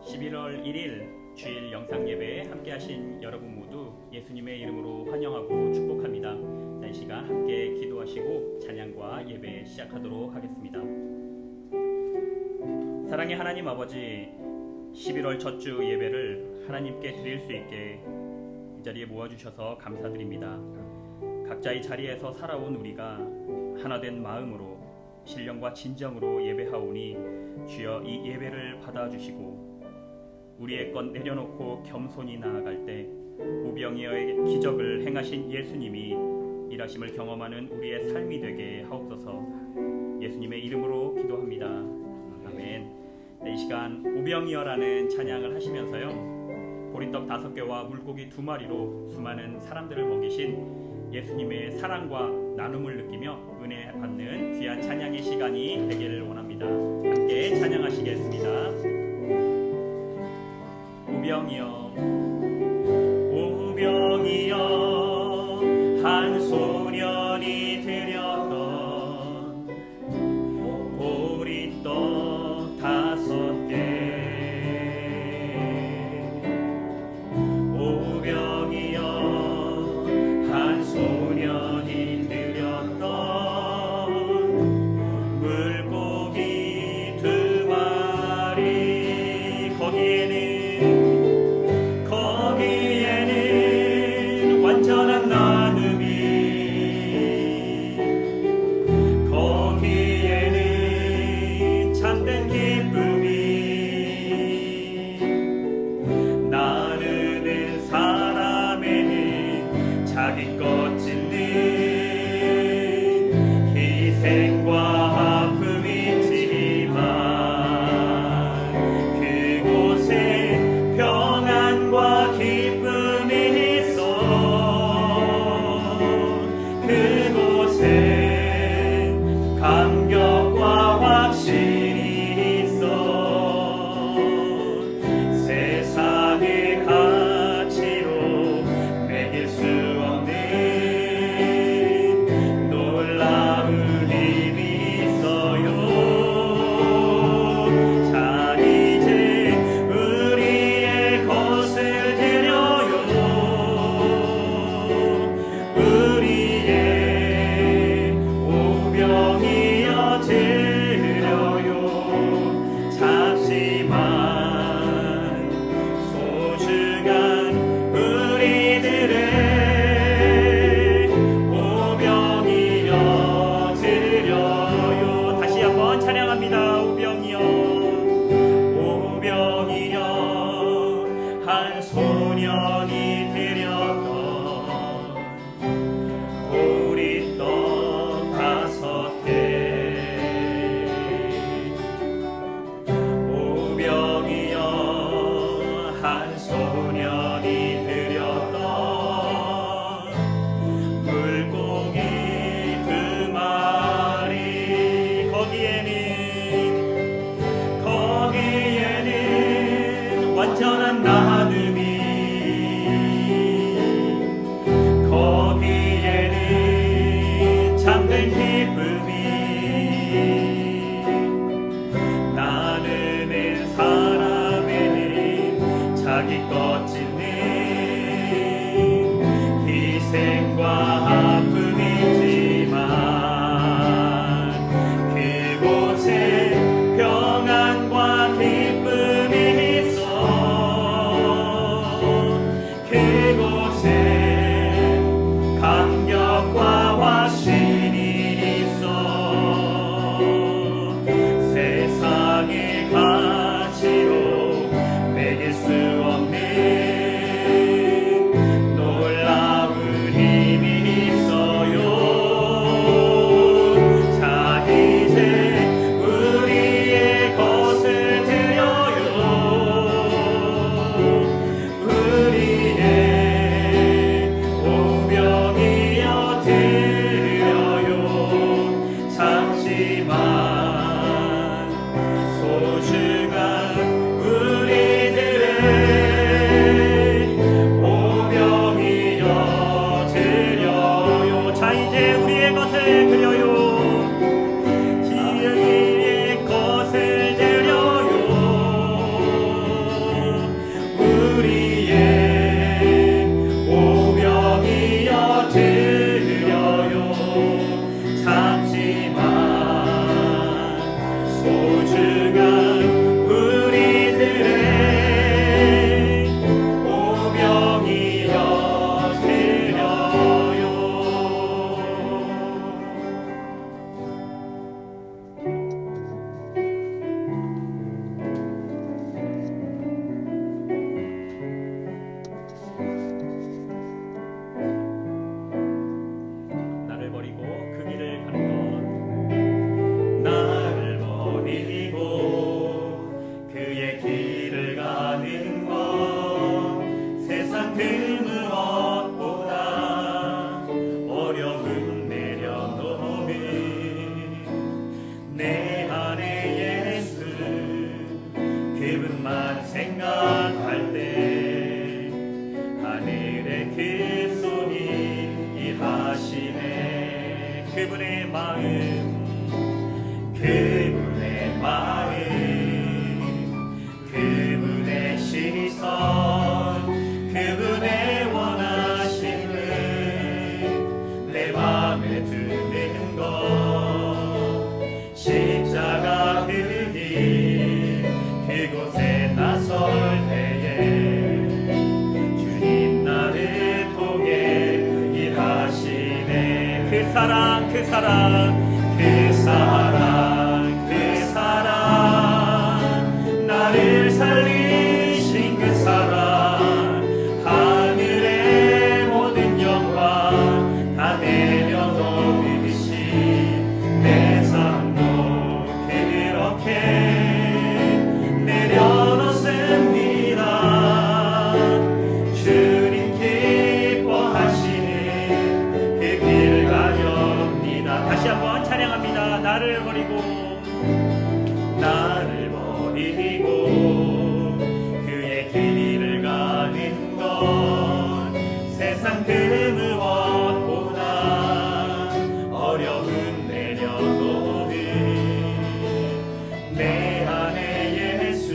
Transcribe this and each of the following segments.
11월 1일 주일 영상 예배에 함께 하신 여러분 모두 예수님의 이름으로 환영하고 축복합니다. 이 시간 함께 기도하시고 찬양과 예배 시작하도록 하겠습니다. 사랑의 하나님 아버지, 11월 첫 주 예배를 하나님께 드릴 수 있게 이 자리에 모아주셔서 감사드립니다. 각자의 자리에서 살아온 우리가 하나된 마음으로 신령과 진정으로 예배하오니 주여 이 예배를 받아주시고 우리의 것 내려놓고 겸손히 나아갈 때 우병이어의 기적을 행하신 예수님이 일하심을 경험하는 우리의 삶이 되게 하옵소서. 예수님의 이름으로 기도합니다. 아멘. 이 시간 우병이어라는 찬양을 하시면서요, 보리떡 5개와 물고기 2마리로 수많은 사람들을 먹이신 예수님의 사랑과 나눔을 느끼며 은혜 받는 귀한 찬양의 시간이 되기를 원합니다. 함께 찬양하시겠습니다. 우병이여 우병이여 한 소년이 드렸던 보리떡 5개, 우병이여 한 소년이 드렸던 물고기 2마리, 거기에는 완전한 나눔이, 거기에는 참된 기쁨이, 나누는 사람에는 자기 것 짓는 희생과 아픔이 있지만 그곳에 평안과 기쁨이 있어. 그곳에 감격과 확신이 있어. 세상의 가치로 매길 수 없는 놀라운 힘이 있어요. 자, 이제 우리의 것을 드려요. 우리의 우병이여 드려요. 작지만 소중한 우리들의 우병이여 드려요. 다시 한번 찬양합니다. 우병이여 우병이여 한 소년이 드렸던 보리떡 5개, 우병이여 한 소년이 드렸던 물고기 2마리, 거기에는 완전한 나눔이, 거기에는 참된 기쁨이, 나누는 사람에는 자기 것 짓는 희생과 아픔이 있지만 그곳에 평안과 기쁨이 있어. 그곳에 감격과 확신이 있어. 세상의 가치로 매길 수 없는 놀라운 힘이 그분만 생각할 때 하늘의 그 손이 일하시네. 그분의 마음, 그분의 마음, 그분의 시선, 그분의 원하심을 내 맘에 드는 것, 십자가 그 길 그곳에 나설 때에 주님 나를 통해 일하시네. 그 사랑, 그 사랑, 그 사랑, 그 사랑, 나를 살리신 그 사랑, 하늘의 모든 영광 다 내려놓으신 내 삶도 그렇게 내려놓습니다. 주님 기뻐하시는 그 길 가렵니다. 다시 한번 찬양합니다. 나를 버리고 그의 길을 가는 것, 세상 그 무엇보다 어려움 내려놓은 내 안에 예수,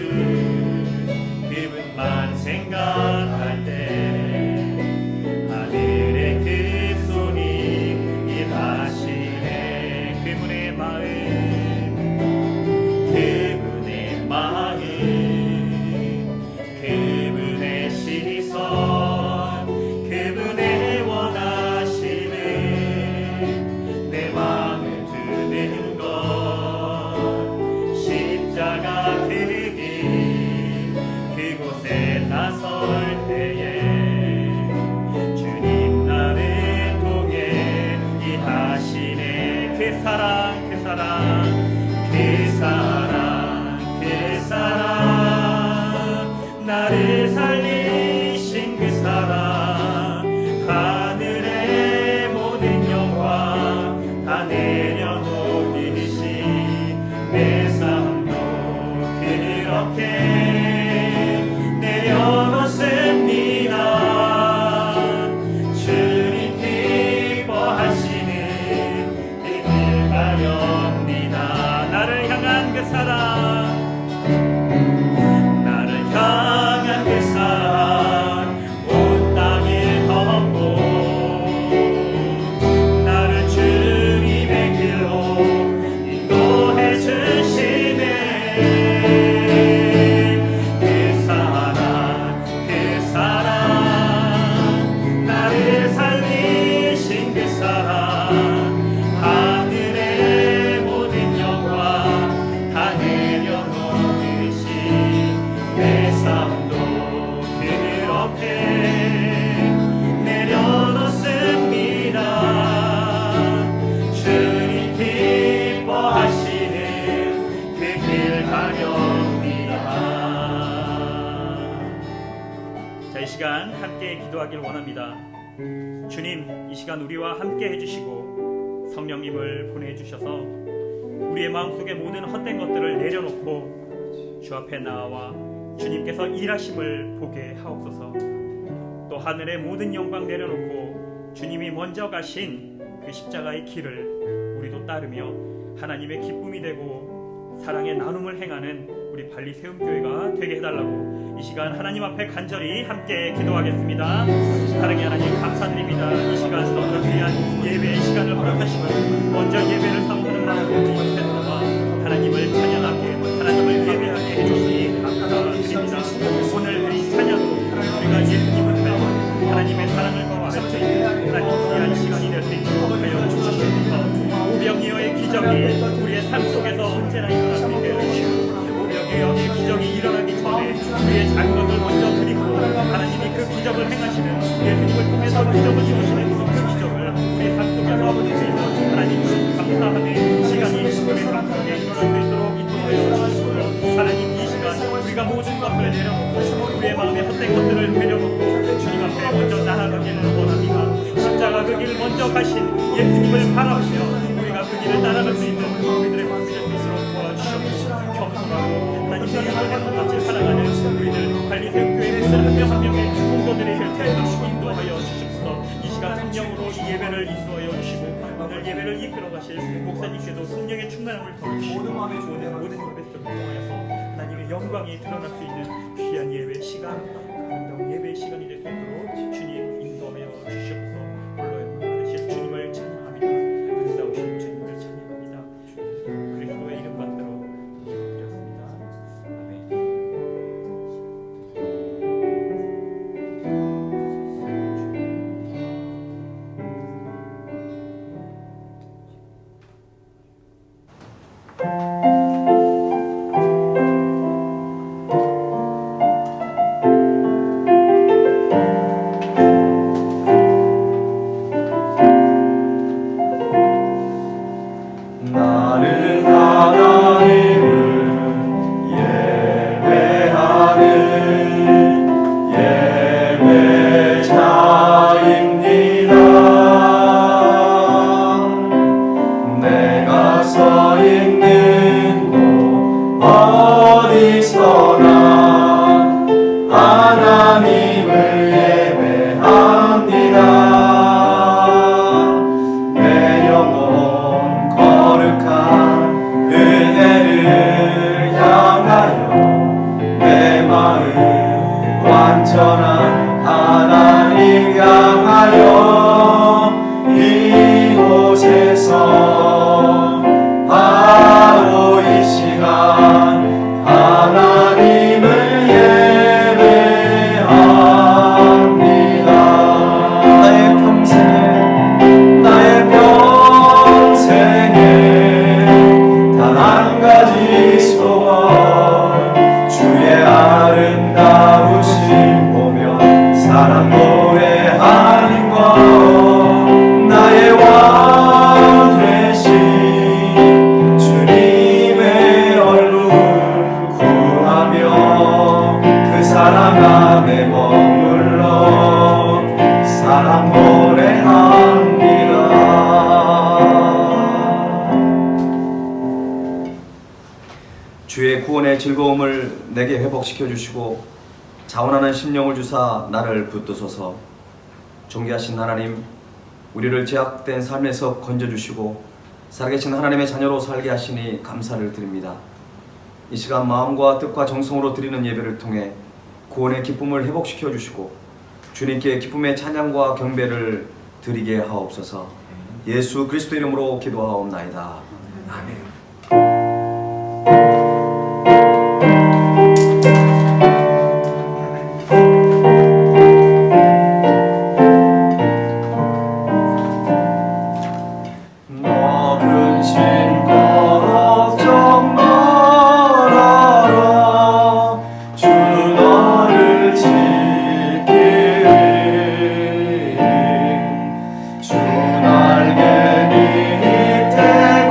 그분만 생각할 때 하늘의 그 손이 일하시네. 그분의 마음, 그분의 마음, 그분의 시선, 그분의 원하심을 내 맘에 드는 것, 십자가 그 길 그곳에 나설 때에 주님 나를 통해 일하시네. 그 사랑, 그 사랑, 그 사랑, 그 사랑, 나를 살리신 그 사랑, 하늘의 모든 영광 다 내려놓으신 내 삶도 그렇게 내려놓습니다. 주님 기뻐하시는 그 길 가렵니다. 나를 향한 그 사랑, 나를 향한 그 사랑, 온 땅을 덮고 나를 주님의 길로 인도해 주시네. 그 사랑, 그 사랑, 나를 살리신 그 사랑, 하늘의 모든 영광 다 내려놓으신 내 삶도 그렇게 내려놓습니다. 주님 기뻐하시는 그 길 가렵니다. 자, 이 시간 함께 기도하길 원합니다. 주님, 이 시간 우리와 함께 해주시고 성령님을 보내주셔서 우리의 마음속에 모든 헛된 것들을 내려놓고 주 앞에 나와 주님께서 일하심을 보게 하옵소서. 또 하늘의 모든 영광 내려놓고 주님이 먼저 가신 그 십자가의 길을 우리도 따르며 하나님의 기쁨이 되고 사랑의 나눔을 행하는 우리 발리세움교회가 되게 해달라고 이 시간 하나님 앞에 간절히 함께 기도하겠습니다. 사랑의 하나님 감사드립니다. 이 시간 너무 귀한 예배의 시간을 허락하시고 먼저 예배를 사모하는 마음으로 이 옆에 들어와 하나님을 찬양하게, 하나님을 예배하게 해주시니 감사드립니다. 오늘 드린 찬양으로 우리가 예수님을 닮은 하나님의 사랑을 거할 수 있는 하나님 귀한 시간이 될 수 있도록 하여 주시옵소서. 오병이어의 기적이 우리의 삶 속에서 언제나 일어날 수 있게 해주시고, 오병이어의 기적이 일어나기 전에 우리의 작은 것을 먼저 드리고 하나님이 그 기적을 행하시는, 예수님을 통해서 기적을 주시는 그 기적을 우리의 삶 속에서 드리는 하나님 감사함의 시간이 우리의 삶 속에 일어날 수 있도록 하여 주시옵소서. 하나님, 이 시간 우리가 모든 것을 내려놓고 우리의 마음에 헛된 것들을 내려놓고 주님 앞에 먼저 나아가기를 원합니다. 십자가 그 길을 먼저 가신 예수님을 바라보며 우리가 그 길을 따라갈 수 있는 우리들의 모습이 될 수 있도록 도와주시옵소서. 겸손하고 하나님의 이름을 해서 같이 살아가는 오늘 예배를 이끌어 가실 목사님께도 성령의 충만함을 더주시고 모든 예배 속을 통하여서 하나님의 영광이 드러날 수 있는 귀한 예배 시간, 아름다운 예배 시간이 될 수 있도록 주님 인도하여 주시옵소서. 홀로 받으실 주님을 찬양합니다. 아름다우신 주님을 찬양합니다. 그리스도의 이름 받들어 기도드렸습니다. 아멘. 나는 하나님을 예배하는 예배자입니다. 내가 서 있는 곳 어디서나 하나님을 예배합니다. 내 영혼 거룩한 은혜를 향하여 내 마음 완전한 하나님 향하여 이곳에서 바로 이 시간 하나님을 예배합니다. 나의 평생에 단 한 가지 소원 주의 아름다우심 보며 사랑 노래하는 것 나의 왕 되신 주님의 얼굴 구하며 그 사랑 안에 머물러 사랑 노래합니다. 주의 구원의 즐거움을 내게 회복시켜 주시고 자원하는 심령을 주사 나를 붙드소서. 존귀하신 하나님, 우리를 제약된 삶에서 건져주시고 살아계신 하나님의 자녀로 살게 하시니 감사를 드립니다. 이 시간 마음과 뜻과 정성으로 드리는 예배를 통해 구원의 기쁨을 회복시켜 주시고 주님께 기쁨의 찬양과 경배를 드리게 하옵소서. 예수 그리스도 이름으로 기도하옵나이다. 아멘. 주 날개 밑에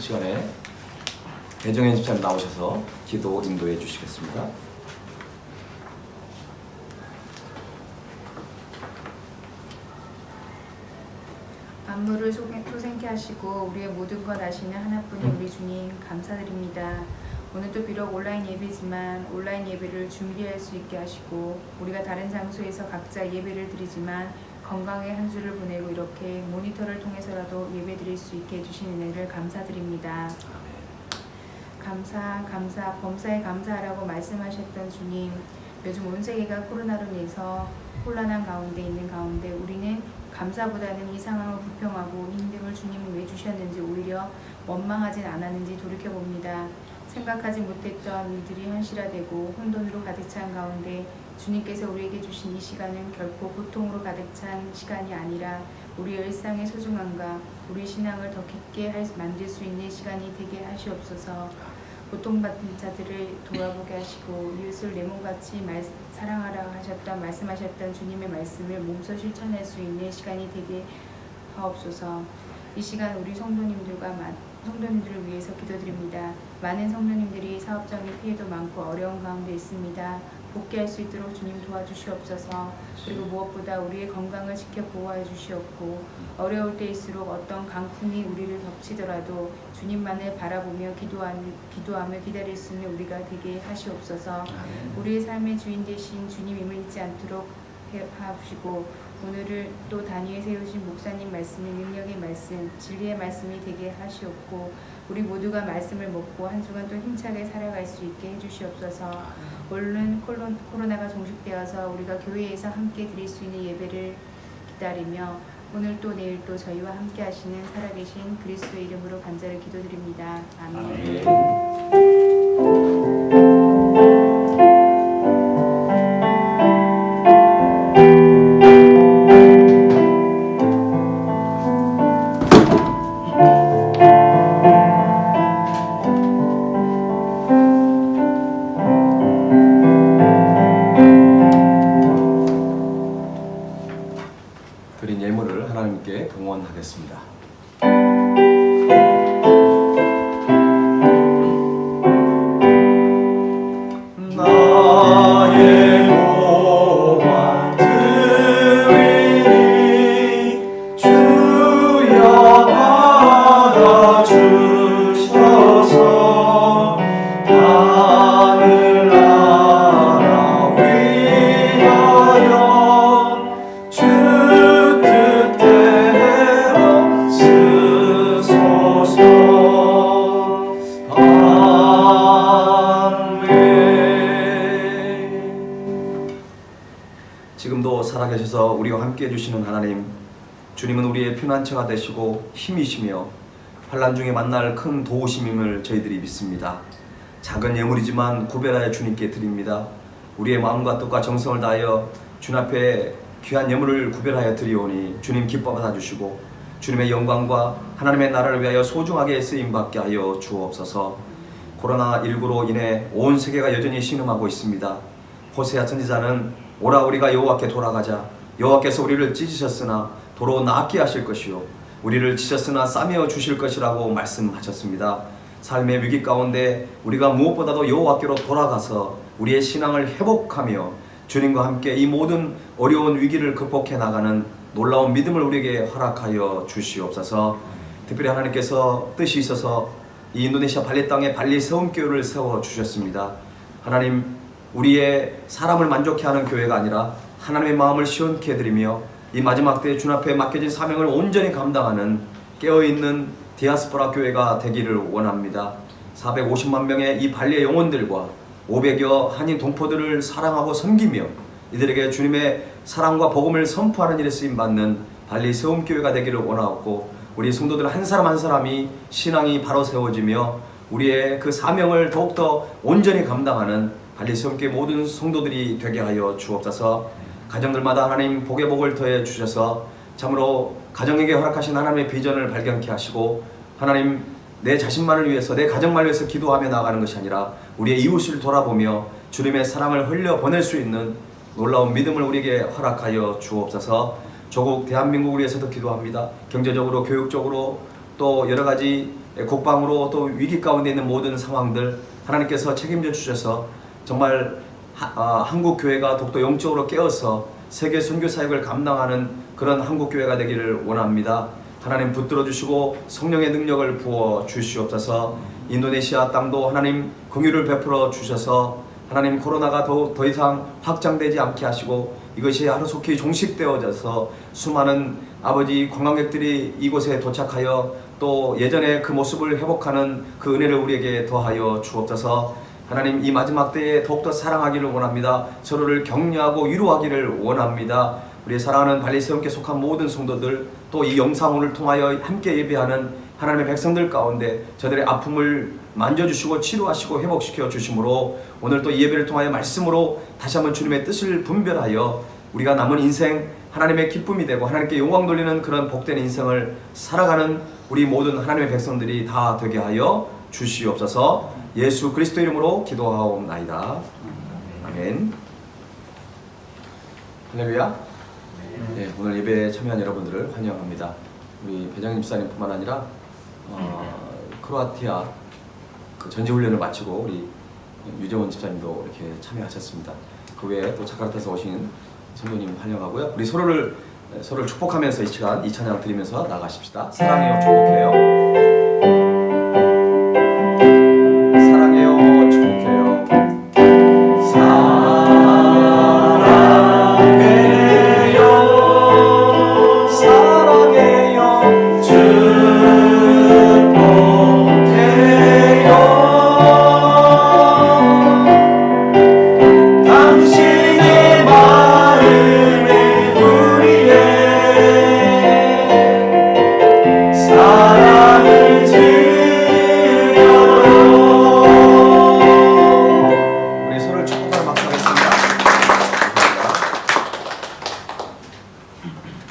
시간에 배정현 집사님 나오셔서 기도 인도해 주시겠습니다. 만물을 소생케 하시고 우리의 모든 것 아시는 하나뿐인 우리 주님 감사드립니다. 오늘도 비록 온라인 예배지만 온라인 예배를 준비할 수 있게 하시고 우리가 다른 장소에서 각자 예배를 드리지만 건강의 한 주를 보내고 이렇게 모니터를 통해서라도 예배 드릴 수 있게 해주신 은혜를 감사드립니다. 감사 범사에 감사하라고 말씀하셨던 주님, 요즘 온 세계가 코로나로 인해서 혼란한 가운데 있는 가운데 우리는 감사보다는 이 상황을 불평하고 힘듦을 주님은 왜 주셨는지 오히려 원망하진 않았는지 돌이켜봅니다. 생각하지 못했던 일들이 현실화되고 혼돈으로 가득 찬 가운데 주님께서 우리에게 주신 이 시간은 결코 고통으로 가득 찬 시간이 아니라 우리의 일상의 소중함과 우리 신앙을 더 깊게 만들 수 있는 시간이 되게 하시옵소서. 고통받는 자들을 돌아보게 하시고 이웃을 내 몸같이 사랑하라 말씀하셨던 주님의 말씀을 몸소 실천할 수 있는 시간이 되게 하옵소서. 이 시간 우리 성도님들을 위해서 기도드립니다. 많은 성도님들이 사업적인 피해도 많고 어려운 가운데 있습니다. 복귀할 수 있도록 주님 도와주시옵소서. 그리고 무엇보다 우리의 건강을 지켜 보호해 주시옵고 어려울 때일수록 어떤 강풍이 우리를 덮치더라도 주님만을 바라보며 기도하며 기다릴 수 있는 우리가 되게 하시옵소서. 우리의 삶의 주인 되신 주님임을 잊지 않도록 하시고 오늘을 또 단위에 세우신 목사님 말씀이 능력의 말씀, 진리의 말씀이 되게 하시옵고 우리 모두가 말씀을 먹고 한 주간 또 힘차게 살아갈 수 있게 해주시옵소서. 얼른 코로나가 종식되어서 우리가 교회에서 함께 드릴 수 있는 예배를 기다리며 오늘 또 내일 또 저희와 함께 하시는 살아계신 그리스도의 이름으로 간절히 기도드립니다. 아멘. 드린 예물을 하나님께 봉헌하겠습니다. 나의 보완 드리니 주여 받아주셔서 하늘나라 위하여 주 뜻대로 쓰소서. 아멘. 지금도 살아계셔서 우리와 함께 해주시는 하나님, 주님은 우리의 피난처가 되시고 힘이시며 환난 중에 만날 큰 도우심임을 저희들이 믿습니다. 작은 예물이지만 구별하여 주님께 드립니다. 우리의 마음과 뜻과 정성을 다하여 주님 앞에 귀한 예물을 구별하여 드리오니 주님 기뻐 받아주시고 주님의 영광과 하나님의 나라를 위하여 소중하게 쓰임받게 하여 주옵소서. 코로나19로 인해 온 세계가 여전히 신음하고 있습니다. 호세아 선지자는 오라 우리가 여호와께 돌아가자. 여호와께서 우리를 찢으셨으나 도로 낫게 하실 것이요 우리를 찢었으나 싸매어 주실 것이라고 말씀하셨습니다. 삶의 위기 가운데 우리가 무엇보다도 여호와께로 돌아가서 우리의 신앙을 회복하며 주님과 함께 이 모든 어려운 위기를 극복해 나가는 놀라운 믿음을 우리에게 허락하여 주시옵소서. 특별히 하나님께서 뜻이 있어서 이 인도네시아 발리 땅에 발리 세움교회를 세워주셨습니다. 하나님, 우리의 사람을 만족해 하는 교회가 아니라 하나님의 마음을 시원케 해드리며 이 마지막 때에 주님 앞에 맡겨진 사명을 온전히 감당하는 깨어있는 디아스포라 교회가 되기를 원합니다. 450만 명의 이 발리의 영혼들과 500여 한인 동포들을 사랑하고 섬기며 이들에게 주님의 사랑과 복음을 선포하는 일에 쓰임받는 발리 세움교회가 되기를 원하옵고 우리 성도들 한 사람 한 사람이 신앙이 바로 세워지며 우리의 그 사명을 더욱더 온전히 감당하는 발리 세움교회 모든 성도들이 되게 하여 주옵소서. 가정들마다 하나님 복의 복을 더해 주셔서 참으로 가정에게 허락하신 하나님의 비전을 발견케 하시고 하나님 내 자신만을 위해서 내 가정만을 위해서 기도하며 나아가는 것이 아니라 우리의 이웃을 돌아보며 주님의 사랑을 흘려 보낼 수 있는 놀라운 믿음을 우리에게 허락하여 주옵소서. 조국 대한민국을 위해서도 기도합니다. 경제적으로 교육적으로 또 여러가지 곡방으로 또 위기 가운데 있는 모든 상황들 하나님께서 책임져 주셔서 정말 한국 교회가 더욱더 영적으로 깨어서 세계 선교 사역을 감당하는 그런 한국 교회가 되기를 원합니다. 하나님 붙들어 주시고 성령의 능력을 부어 주시옵소서. 인도네시아 땅도 하나님 긍휼을 베풀어 주셔서 하나님 코로나가 더 이상 확장되지 않게 하시고 이것이 하루속히 종식되어져서 수많은 아버지 관광객들이 이곳에 도착하여 또 예전의 그 모습을 회복하는 그 은혜를 우리에게 더하여 주옵소서. 하나님 이 마지막 때에 더욱더 사랑하기를 원합니다. 서로를 격려하고 위로하기를 원합니다. 우리 사랑하는 발리세움께 속한 모든 성도들 또 이 영상을 통하여 함께 예배하는 하나님의 백성들 가운데 저들의 아픔을 만져주시고 치료하시고 회복시켜 주심으로 오늘 또 이 예배를 통하여 말씀으로 다시 한번 주님의 뜻을 분별하여 우리가 남은 인생 하나님의 기쁨이 되고 하나님께 영광 돌리는 그런 복된 인생을 살아가는 우리 모든 하나님의 백성들이 다 되게 하여 주시옵소서. 예수 그리스도 이름으로 기도하옵나이다. 아멘. 할렐루야. 네, 오늘 예배에 참여한 여러분들을 환영합니다. 우리 배정임 집사님뿐만 아니라 크로아티아 그 전지훈련을 마치고 우리 유정원 집사님도 이렇게 참여하셨습니다. 그 외에 또 자카르타에서 오신 성도님 환영하고요. 우리 서로를 축복하면서 이 시간 이 찬양 드리면서 나가십시다. 사랑해요, 축복해요. 사랑해요, 축복해요.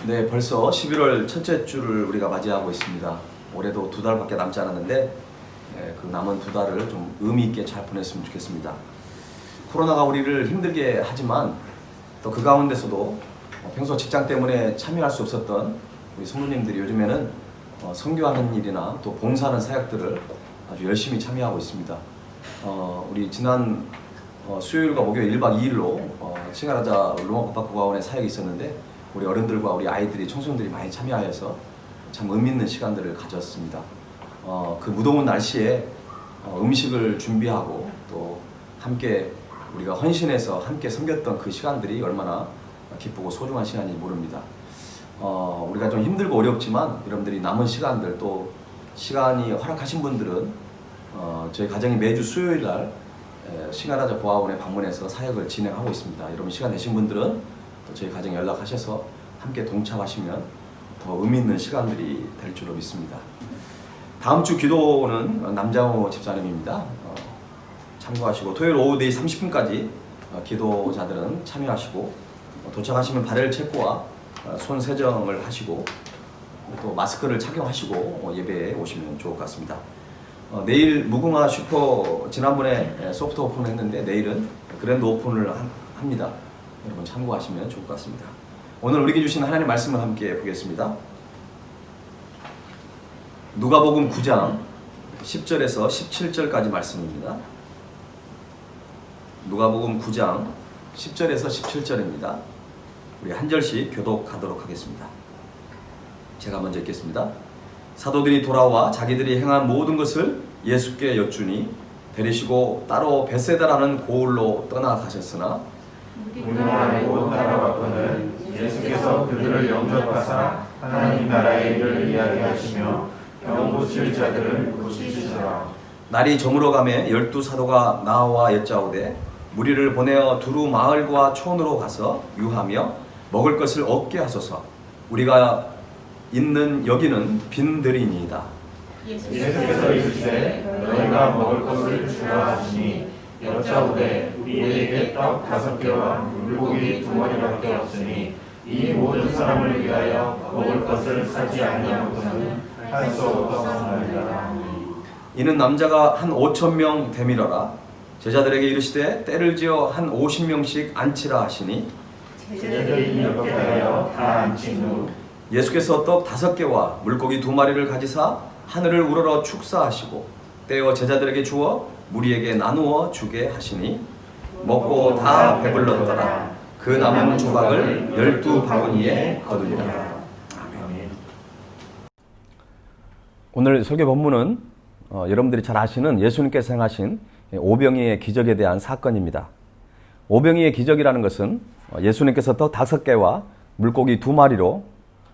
네, 벌써 11월 첫째 주를 우리가 맞이하고 있습니다. 올해도 2달밖에 남지 않았는데 그 남은 2달을 좀 의미 있게 잘 보냈으면 좋겠습니다. 코로나가 우리를 힘들게 하지만 또 그 가운데서도 평소 직장 때문에 참여할 수 없었던 우리 성도님들이 요즘에는 선교하는 일이나 또 봉사하는 사역들을 아주 열심히 참여하고 있습니다. 우리 지난 수요일과 목요일 1박 2일로 칭하라자 로마 국밥국가원에 사역이 있었는데 우리 어른들과 우리 아이들이 청소년들이 많이 참여하여서 참 의미 있는 시간들을 가졌습니다. 그 무더운 날씨에 음식을 준비하고 또 함께 우리가 헌신해서 함께 섬겼던 그 시간들이 얼마나 기쁘고 소중한 시간인지 모릅니다. 우리가 좀 힘들고 어렵지만 여러분들이 남은 시간들 또 시간이 허락하신 분들은 저희 가정이 매주 수요일 날 싱하라자 보아원에 방문해서 사역을 진행하고 있습니다. 여러분 시간 되신 분들은 또 저희 가정에 연락하셔서 함께 동참하시면 더 의미 있는 시간들이 될 줄로 믿습니다. 다음 주 기도는 남장호 집사님입니다. 참고하시고 토요일 오후 4시 30분까지 기도자들은 참여하시고 도착하시면 발열 체크와 손 세정을 하시고 또 마스크를 착용하시고 예배에 오시면 좋을 것 같습니다. 내일 무궁화 슈퍼 지난번에 소프트 오픈을 했는데 내일은 그랜드 오픈을 합니다. 여러분 참고하시면 좋을 것 같습니다. 오늘 우리에게 주신 하나님의 말씀을 함께 보겠습니다. 누가복음 9장 10절에서 17절까지 말씀입니다. 누가복음 9장 10절에서 17절입니다. 우리 한 절씩 교독하도록 하겠습니다. 제가 먼저 읽겠습니다. 사도들이 돌아와 자기들이 행한 모든 것을 예수께 여쭈니 데리시고 따로 벳세다라는 고을로 떠나가셨으나 우리는 알고 따라왔거늘 예수께서 그들을 영접하사 하나님 나라의 일을 이야기하시며 병 고칠 자들을 고치시더라. 날이 저물어가매 12사도가 나와 여짜오되 무리를 보내어 두루 마을과 촌으로 가서 유하며 먹을 것을 얻게 하소서. 우리가 있는 여기는 빈들이니이다. 예수께서 이르시되 너희가 먹을 것을 주라 하시니 여짜오되 우리에게 떡 5개와 물고기 2마리밖에 없으니 이 모든 사람을 위하여 먹을 것을 사지 아니하고서는 할 수 없었나이다. 이는 남자가 한 5,000명 되밀어라. 제자들에게 이르시되 때를 지어 한 50명씩 앉히라 하시니 제자들이 이렇게 하여 다 앉힌 후 예수께서 떡 5개와 물고기 2마리를 가지사 하늘을 우러러 축사하시고 떼어 제자들에게 주어 무리에게 나누어 주게 하시니 먹고 다 배불렀더라. 그 남은 조각을 12바구니에 거두니라. 아멘. 오늘 설교 본문은 여러분들이 잘 아시는 예수님께서 행하신 오병이의 기적에 대한 사건입니다. 오병이의 기적이라는 것은 예수님께서 떡 5개와 물고기 2마리로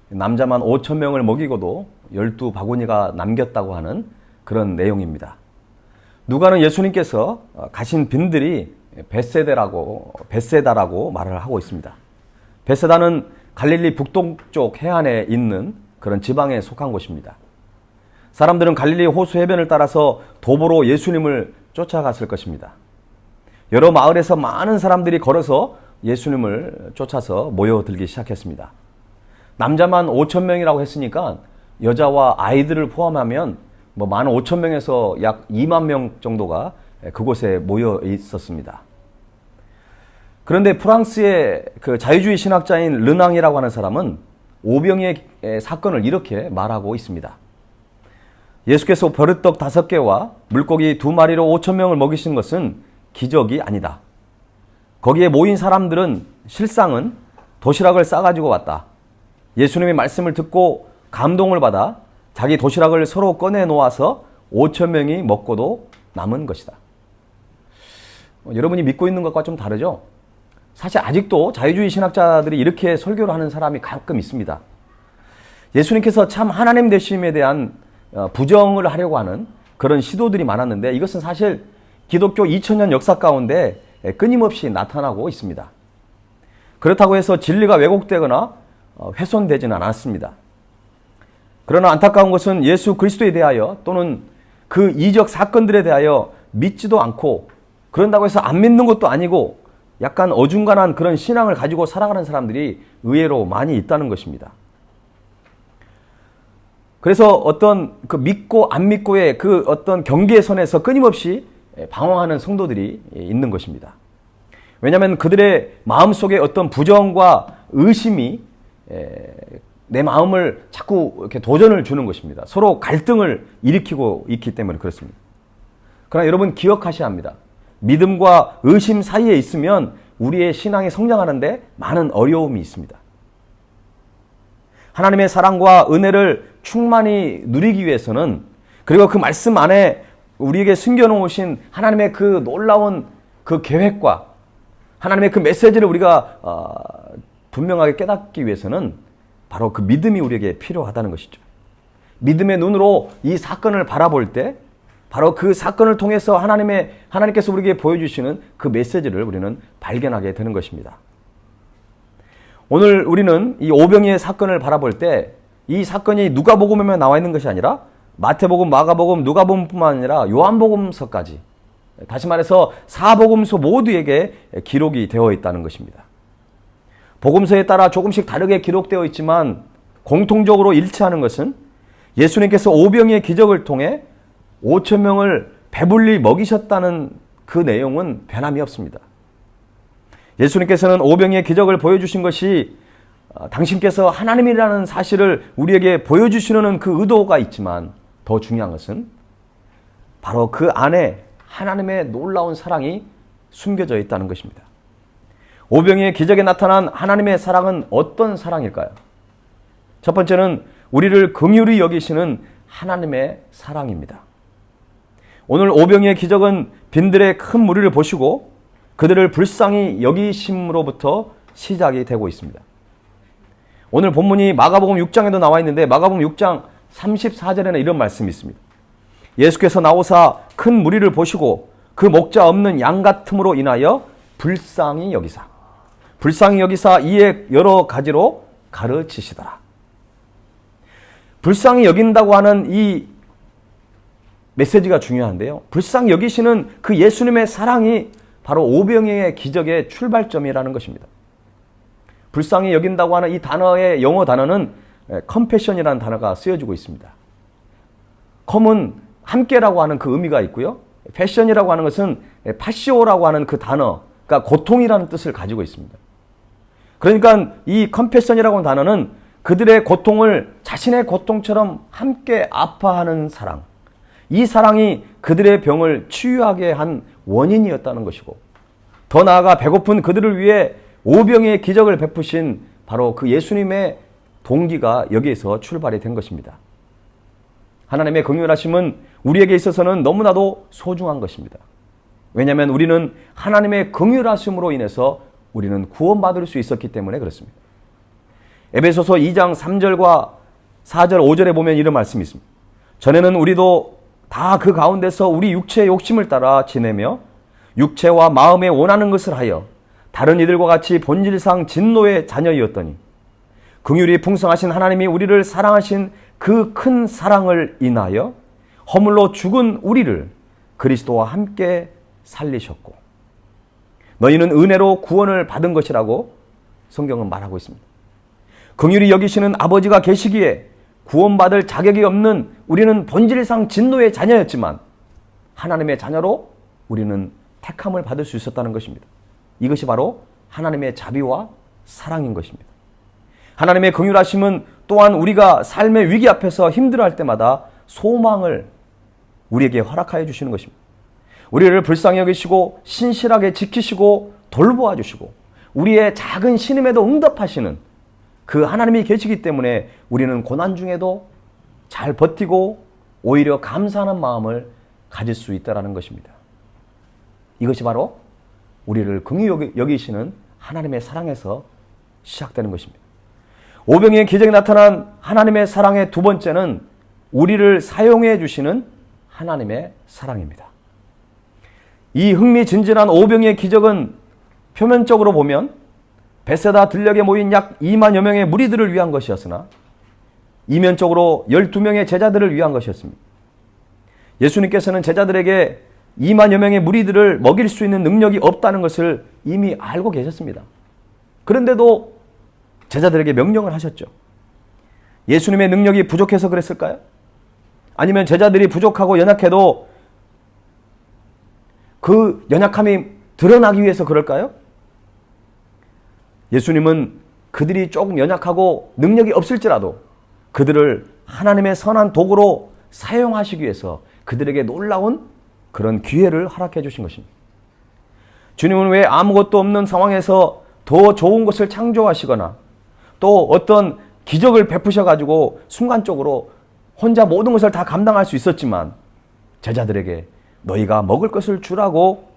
남자만 5,000명을 먹이고도 12바구니가 남겼다고 하는 그런 내용입니다. 누가는 예수님께서 가신 빈들이 벳세다라고 말을 하고 있습니다. 벳세다는 갈릴리 북동쪽 해안에 있는 그런 지방에 속한 곳입니다. 사람들은 갈릴리 호수 해변을 따라서 도보로 예수님을 쫓아갔을 것입니다. 여러 마을에서 많은 사람들이 걸어서 예수님을 쫓아서 모여들기 시작했습니다. 남자만 5,000명이라고 했으니까 여자와 아이들을 포함하면 15,000명에서 약 2만 명 정도가 그곳에 모여 있었습니다. 그런데 프랑스의 그 자유주의 신학자인 르낭이라고 하는 사람은 오병이의 사건을 이렇게 말하고 있습니다. 예수께서 버릇떡 5개와 물고기 2마리로 5,000명을 먹이신 것은 기적이 아니다. 거기에 모인 사람들은 실상은 도시락을 싸가지고 왔다. 예수님의 말씀을 듣고 감동을 받아 자기 도시락을 서로 꺼내 놓아서 5,000명이 먹고도 남은 것이다. 여러분이 믿고 있는 것과 좀 다르죠? 사실 아직도 자유주의 신학자들이 이렇게 설교를 하는 사람이 가끔 있습니다. 예수님께서 참 하나님 되심에 대한 부정을 하려고 하는 그런 시도들이 많았는데 이것은 사실 기독교 2000년 역사 가운데 끊임없이 나타나고 있습니다. 그렇다고 해서 진리가 왜곡되거나 훼손되지는 않았습니다. 그러나 안타까운 것은 예수 그리스도에 대하여 또는 그 이적 사건들에 대하여 믿지도 않고 그런다고 해서 안 믿는 것도 아니고 약간 어중간한 그런 신앙을 가지고 살아가는 사람들이 의외로 많이 있다는 것입니다. 그래서 어떤 그 믿고 안 믿고의 그 어떤 경계선에서 끊임없이 방황하는 성도들이 있는 것입니다. 왜냐하면 그들의 마음속에 어떤 부정과 의심이 내 마음을 자꾸 이렇게 도전을 주는 것입니다. 서로 갈등을 일으키고 있기 때문에 그렇습니다. 그러나 여러분 기억하셔야 합니다. 믿음과 의심 사이에 있으면 우리의 신앙이 성장하는데 많은 어려움이 있습니다. 하나님의 사랑과 은혜를 충만히 누리기 위해서는 그리고 그 말씀 안에 우리에게 숨겨놓으신 하나님의 그 놀라운 그 계획과 하나님의 그 메시지를 우리가 분명하게 깨닫기 위해서는 바로 그 믿음이 우리에게 필요하다는 것이죠. 믿음의 눈으로 이 사건을 바라볼 때 바로 그 사건을 통해서 하나님께서 우리에게 보여주시는 그 메시지를 우리는 발견하게 되는 것입니다. 오늘 우리는 이 오병이의 사건을 바라볼 때 이 사건이 누가복음에만 나와 있는 것이 아니라 마태복음, 마가복음, 누가복음뿐만 아니라 요한복음서까지 다시 말해서 사복음서 모두에게 기록이 되어 있다는 것입니다. 복음서에 따라 조금씩 다르게 기록되어 있지만 공통적으로 일치하는 것은 예수님께서 오병이의 기적을 통해 5,000명을 배불리 먹이셨다는 그 내용은 변함이 없습니다. 예수님께서는 오병이의 기적을 보여주신 것이 당신께서 하나님이라는 사실을 우리에게 보여주시려는 그 의도가 있지만 더 중요한 것은 바로 그 안에 하나님의 놀라운 사랑이 숨겨져 있다는 것입니다. 오병이의 기적에 나타난 하나님의 사랑은 어떤 사랑일까요? 첫 번째는 우리를 긍휼히 여기시는 하나님의 사랑입니다. 오늘 오병이의 기적은 빈들의 큰 무리를 보시고 그들을 불쌍히 여기심으로부터 시작이 되고 있습니다. 오늘 본문이 마가복음 6장에도 나와 있는데 마가복음 6장 34절에는 이런 말씀이 있습니다. 예수께서 나오사 큰 무리를 보시고 그 목자 없는 양 같음으로 인하여 불쌍히 여기사 이에 여러 가지로 가르치시더라. 불쌍히 여긴다고 하는 이 메시지가 중요한데요. 불쌍히 여기시는 그 예수님의 사랑이 바로 오병이의 기적의 출발점이라는 것입니다. 불쌍히 여긴다고 하는 이 단어의 영어 단어는 compassion이라는 단어가 쓰여지고 있습니다. com은 함께라고 하는 그 의미가 있고요. passion이라고 하는 것은 파시오라고 하는 그 단어, 그러니까 고통이라는 뜻을 가지고 있습니다. 그러니까 이 compassion이라고 하는 단어는 그들의 고통을 자신의 고통처럼 함께 아파하는 사랑, 이 사랑이 그들의 병을 치유하게 한 원인이었다는 것이고, 더 나아가 배고픈 그들을 위해 오병이의 기적을 베푸신 바로 그 예수님의 동기가 여기에서 출발이 된 것입니다. 하나님의 긍휼하심은 우리에게 있어서는 너무나도 소중한 것입니다. 왜냐하면 우리는 하나님의 긍휼하심으로 인해서 우리는 구원받을 수 있었기 때문에 그렇습니다. 에베소서 2장 3절과 4절 5절에 보면 이런 말씀이 있습니다. 전에는 우리도 다 그 가운데서 우리 육체의 욕심을 따라 지내며 육체와 마음에 원하는 것을 하여 다른 이들과 같이 본질상 진노의 자녀이었더니 긍휼이 풍성하신 하나님이 우리를 사랑하신 그 큰 사랑을 인하여 허물로 죽은 우리를 그리스도와 함께 살리셨고, 너희는 은혜로 구원을 받은 것이라고 성경은 말하고 있습니다. 긍휼히 여기시는 아버지가 계시기에 구원받을 자격이 없는 우리는 본질상 진노의 자녀였지만 하나님의 자녀로 우리는 택함을 받을 수 있었다는 것입니다. 이것이 바로 하나님의 자비와 사랑인 것입니다. 하나님의 긍휼하심은 또한 우리가 삶의 위기 앞에서 힘들어할 때마다 소망을 우리에게 허락하여 주시는 것입니다. 우리를 불쌍히 여기시고 신실하게 지키시고 돌보아 주시고 우리의 작은 신음에도 응답하시는 그 하나님이 계시기 때문에 우리는 고난 중에도 잘 버티고 오히려 감사하는 마음을 가질 수 있다는 것입니다. 이것이 바로 우리를 긍휼히 여기시는 하나님의 사랑에서 시작되는 것입니다. 오병이의 기적이 나타난 하나님의 사랑의 두 번째는 우리를 사용해 주시는 하나님의 사랑입니다. 이 흥미진진한 오병이의 기적은 표면적으로 보면 베세다 들녘에 모인 약 2만여 명의 무리들을 위한 것이었으나 이면적으로 12명의 제자들을 위한 것이었습니다. 예수님께서는 제자들에게 2만여 명의 무리들을 먹일 수 있는 능력이 없다는 것을 이미 알고 계셨습니다. 그런데도 제자들에게 명령을 하셨죠. 예수님의 능력이 부족해서 그랬을까요? 아니면 제자들이 부족하고 연약해도 그 연약함이 드러나기 위해서 그럴까요? 예수님은 그들이 조금 연약하고 능력이 없을지라도 그들을 하나님의 선한 도구로 사용하시기 위해서 그들에게 놀라운 그런 기회를 허락해 주신 것입니다. 주님은 왜 아무것도 없는 상황에서 더 좋은 것을 창조하시거나 또 어떤 기적을 베푸셔가지고 순간적으로 혼자 모든 것을 다 감당할 수 있었지만 제자들에게 너희가 먹을 것을 주라고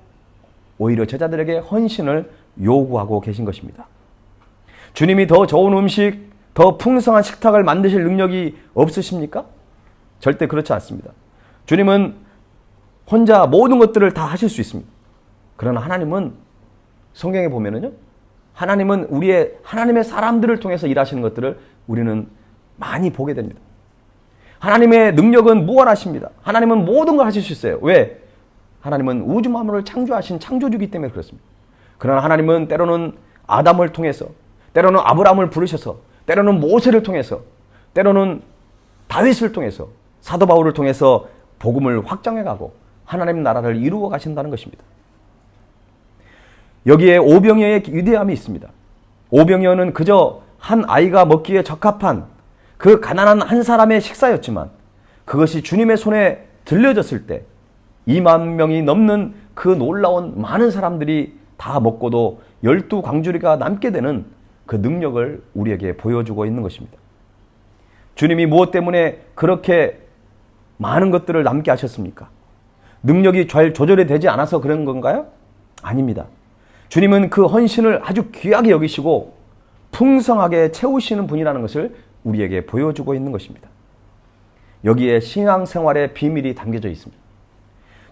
오히려 제자들에게 헌신을 요구하고 계신 것입니다. 주님이 더 좋은 음식, 더 풍성한 식탁을 만드실 능력이 없으십니까? 절대 그렇지 않습니다. 주님은 혼자 모든 것들을 다 하실 수 있습니다. 그러나 하나님은 성경에 보면은요, 하나님은 하나님의 사람들을 통해서 일하시는 것들을 우리는 많이 보게 됩니다. 하나님의 능력은 무한하십니다. 하나님은 모든 걸 하실 수 있어요. 왜? 하나님은 우주 만물을 창조하신 창조주이기 때문에 그렇습니다. 그러나 하나님은 때로는 아담을 통해서, 때로는 아브라함을 부르셔서, 때로는 모세를 통해서, 때로는 다윗을 통해서, 사도 바울을 통해서 복음을 확장해가고 하나님 나라를 이루어 가신다는 것입니다. 여기에 오병이어의 위대함이 있습니다. 오병이어는 그저 한 아이가 먹기에 적합한 그 가난한 한 사람의 식사였지만 그것이 주님의 손에 들려졌을 때 2만 명이 넘는 그 놀라운 많은 사람들이 다 먹고도 12광주리가 남게 되는 그 능력을 우리에게 보여주고 있는 것입니다. 주님이 무엇 때문에 그렇게 많은 것들을 남게 하셨습니까? 능력이 잘 조절이 되지 않아서 그런 건가요? 아닙니다. 주님은 그 헌신을 아주 귀하게 여기시고 풍성하게 채우시는 분이라는 것을 우리에게 보여주고 있는 것입니다. 여기에 신앙생활의 비밀이 담겨져 있습니다.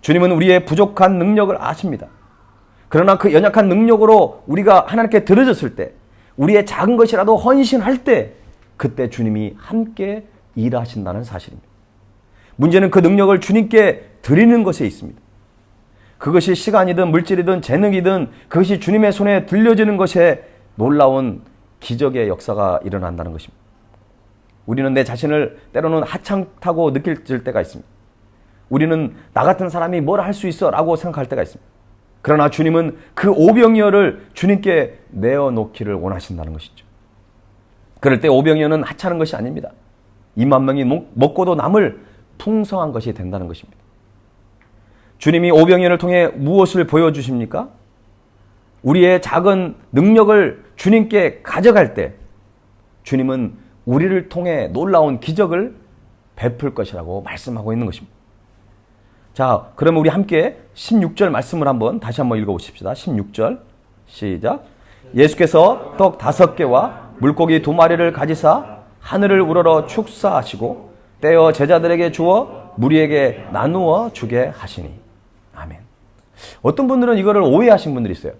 주님은 우리의 부족한 능력을 아십니다. 그러나 그 연약한 능력으로 우리가 하나님께 드려졌을 때, 우리의 작은 것이라도 헌신할 때, 그때 주님이 함께 일하신다는 사실입니다. 문제는 그 능력을 주님께 드리는 것에 있습니다. 그것이 시간이든 물질이든 재능이든 그것이 주님의 손에 들려지는 것에 놀라운 기적의 역사가 일어난다는 것입니다. 우리는 내 자신을 때로는 하찮다고 느낄 때가 있습니다. 우리는 나 같은 사람이 뭘 할 수 있어 라고 생각할 때가 있습니다. 그러나 주님은 그 오병이어를 주님께 내어놓기를 원하신다는 것이죠. 그럴 때 오병이어는 하찮은 것이 아닙니다. 2만 명이 먹고도 남을 풍성한 것이 된다는 것입니다. 주님이 오병이어를 통해 무엇을 보여주십니까? 우리의 작은 능력을 주님께 가져갈 때 주님은 우리를 통해 놀라운 기적을 베풀 것이라고 말씀하고 있는 것입니다. 자, 그러면 우리 함께 16절 말씀을 다시 한번 읽어보십시다. 16절 시작. 예수께서 떡 5개와 물고기 2마리를 가지사 하늘을 우러러 축사하시고 떼어 제자들에게 주어 무리에게 나누어 주게 하시니. 아멘. 어떤 분들은 이거를 오해하신 분들이 있어요.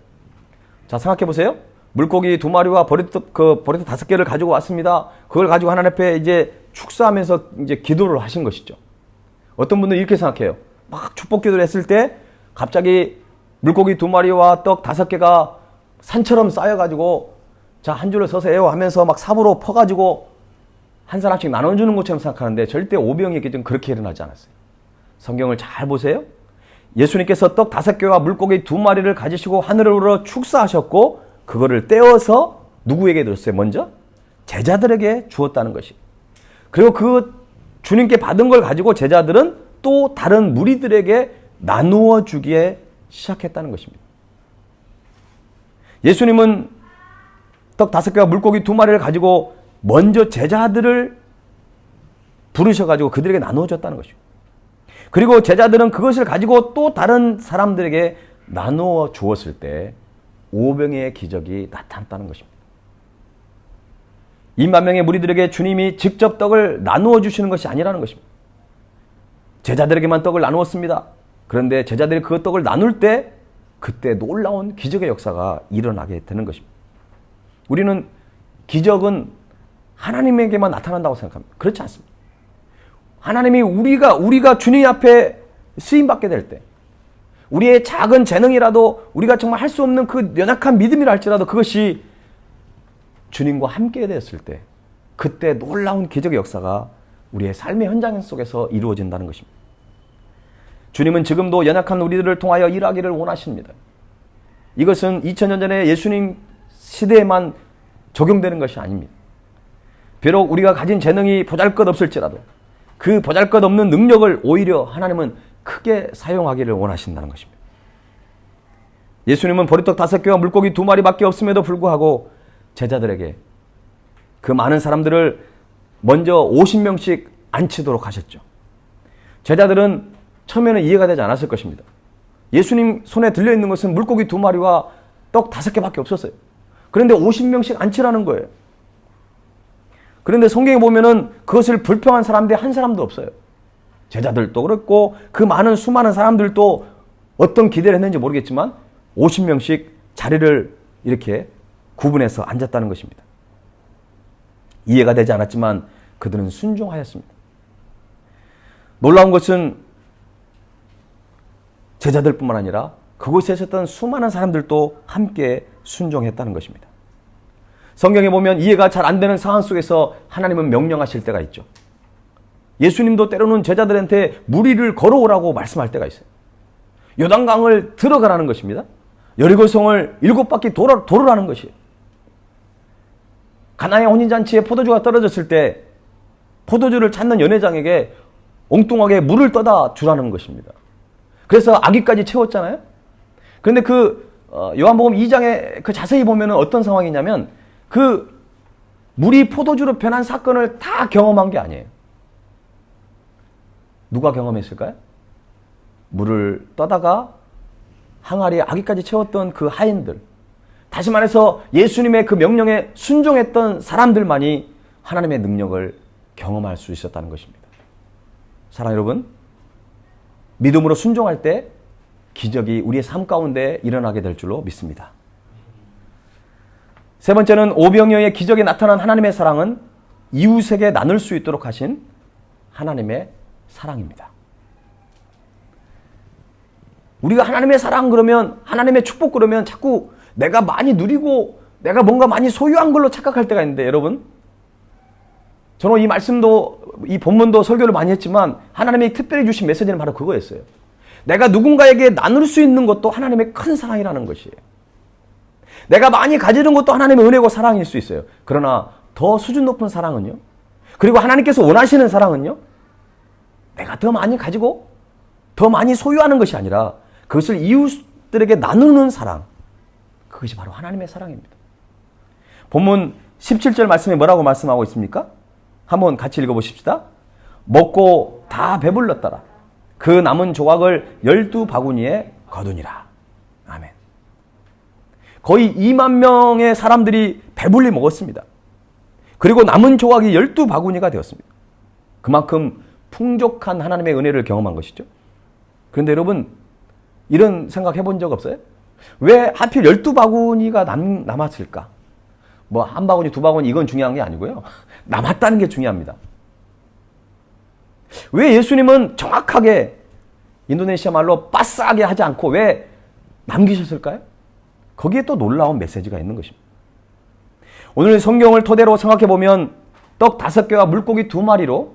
자, 생각해 보세요. 물고기 2마리와 버리떡 5개를 가지고 왔습니다. 그걸 가지고 하나님 앞에 이제 축사하면서 이제 기도를 하신 것이죠. 어떤 분들은 이렇게 생각해요. 막 축복 기도를 했을 때 갑자기 물고기 2마리와 떡 5개가 산처럼 쌓여가지고 자, 한 줄로 서세요 하면서 막 삽으로 퍼가지고 한 사람씩 나눠주는 것처럼 생각하는데 절대 오병이어에게 좀 그렇게 일어나지 않았어요. 성경을 잘 보세요. 예수님께서 떡 5개와 물고기 2마리를 가지시고 하늘을 우러 축사하셨고 그거를 떼어서 누구에게 드렸어요? 먼저 제자들에게 주었다는 것이. 그리고 그 주님께 받은 걸 가지고 제자들은 또 다른 무리들에게 나누어 주기에 시작했다는 것입니다. 예수님은 떡 5개와 물고기 2마리를 가지고 먼저 제자들을 부르셔가지고 그들에게 나누어 줬다는 것이죠. 그리고 제자들은 그것을 가지고 또 다른 사람들에게 나누어 주었을 때 오병이어의 기적이 나타났다는 것입니다. 2만 명의 무리들에게 주님이 직접 떡을 나누어 주시는 것이 아니라는 것입니다. 제자들에게만 떡을 나누었습니다. 그런데 제자들이 그 떡을 나눌 때 그때 놀라운 기적의 역사가 일어나게 되는 것입니다. 우리는 기적은 하나님에게만 나타난다고 생각합니다. 그렇지 않습니다. 하나님이 우리가 주님 앞에 쓰임받게 될 때 우리의 작은 재능이라도 우리가 정말 할 수 없는 그 연약한 믿음이라 할지라도 그것이 주님과 함께 되었을 때 그때 놀라운 기적의 역사가 우리의 삶의 현장 속에서 이루어진다는 것입니다. 주님은 지금도 연약한 우리들을 통하여 일하기를 원하십니다. 이것은 2000년 전에 예수님 시대에만 적용되는 것이 아닙니다. 비록 우리가 가진 재능이 보잘것없을지라도 그 보잘것없는 능력을 오히려 하나님은 크게 사용하기를 원하신다는 것입니다. 예수님은 보리떡 5개와 물고기 2마리밖에 없음에도 불구하고 제자들에게 그 많은 사람들을 먼저 50명씩 앉히도록 하셨죠. 제자들은 처음에는 이해가 되지 않았을 것입니다. 예수님 손에 들려있는 것은 물고기 2마리와 떡 5개밖에 없었어요. 그런데 50명씩 앉히라는 거예요. 그런데 성경에 보면은 그것을 불평한 사람들이 한 사람도 없어요. 제자들도 그렇고 그 많은 수많은 사람들도 어떤 기대를 했는지 모르겠지만 50명씩 자리를 이렇게 구분해서 앉았다는 것입니다. 이해가 되지 않았지만 그들은 순종하였습니다. 놀라운 것은 제자들뿐만 아니라 그곳에 있었던 수많은 사람들도 함께 순종했다는 것입니다. 성경에 보면 이해가 잘 안 되는 상황 속에서 하나님은 명령하실 때가 있죠. 예수님도 때로는 제자들한테 무리를 걸어오라고 말씀할 때가 있어요. 요단강을 들어가라는 것입니다. 여리고성을 7바퀴 돌으라는 것이에요. 가나의 혼인잔치에 포도주가 떨어졌을 때 포도주를 찾는 연회장에게 엉뚱하게 물을 떠다 주라는 것입니다. 그래서 아기까지 채웠잖아요. 그런데 요한복음 2장에 자세히 보면 어떤 상황이냐면 그 물이 포도주로 변한 사건을 다 경험한 게 아니에요. 누가 경험했을까요? 물을 떠다가 항아리에 아기까지 채웠던 그 하인들. 다시 말해서 예수님의 그 명령에 순종했던 사람들만이 하나님의 능력을 경험할 수 있었다는 것입니다. 사랑하는 여러분, 믿음으로 순종할 때 기적이 우리의 삶 가운데 일어나게 될 줄로 믿습니다. 세 번째는 오병이어의 기적에 나타난 하나님의 사랑은 이웃에게 나눌 수 있도록 하신 하나님의 사랑입니다. 우리가 하나님의 사랑 그러면 하나님의 축복 그러면 자꾸 내가 많이 누리고 내가 뭔가 많이 소유한 걸로 착각할 때가 있는데 여러분, 저는 이 말씀도 이 본문도 설교를 많이 했지만 하나님이 특별히 주신 메시지는 바로 그거였어요. 내가 누군가에게 나눌 수 있는 것도 하나님의 큰 사랑이라는 것이에요. 내가 많이 가지는 것도 하나님의 은혜고 사랑일 수 있어요. 그러나 더 수준 높은 사랑은요, 그리고 하나님께서 원하시는 사랑은요, 내가 더 많이 가지고 더 많이 소유하는 것이 아니라 그것을 이웃들에게 나누는 사랑, 그것이 바로 하나님의 사랑입니다. 본문 17절 말씀에 뭐라고 말씀하고 있습니까? 한번 같이 읽어보십시다. 먹고 다 배불렀더라. 그 남은 조각을 12바구니에 거두니라. 아멘. 거의 2만 명의 사람들이 배불리 먹었습니다. 그리고 남은 조각이 12바구니가 되었습니다. 그만큼 풍족한 하나님의 은혜를 경험한 것이죠. 그런데 여러분, 이런 생각 해본 적 없어요? 왜 하필 12바구니가 남았을까? 뭐 한 바구니, 두 바구니 이건 중요한 게 아니고요. 남았다는 게 중요합니다. 왜 예수님은 정확하게 인도네시아 말로 빠싸하게 하지 않고 왜 남기셨을까요? 거기에 또 놀라운 메시지가 있는 것입니다. 오늘 성경을 토대로 생각해 보면 떡 5개와 물고기 2마리로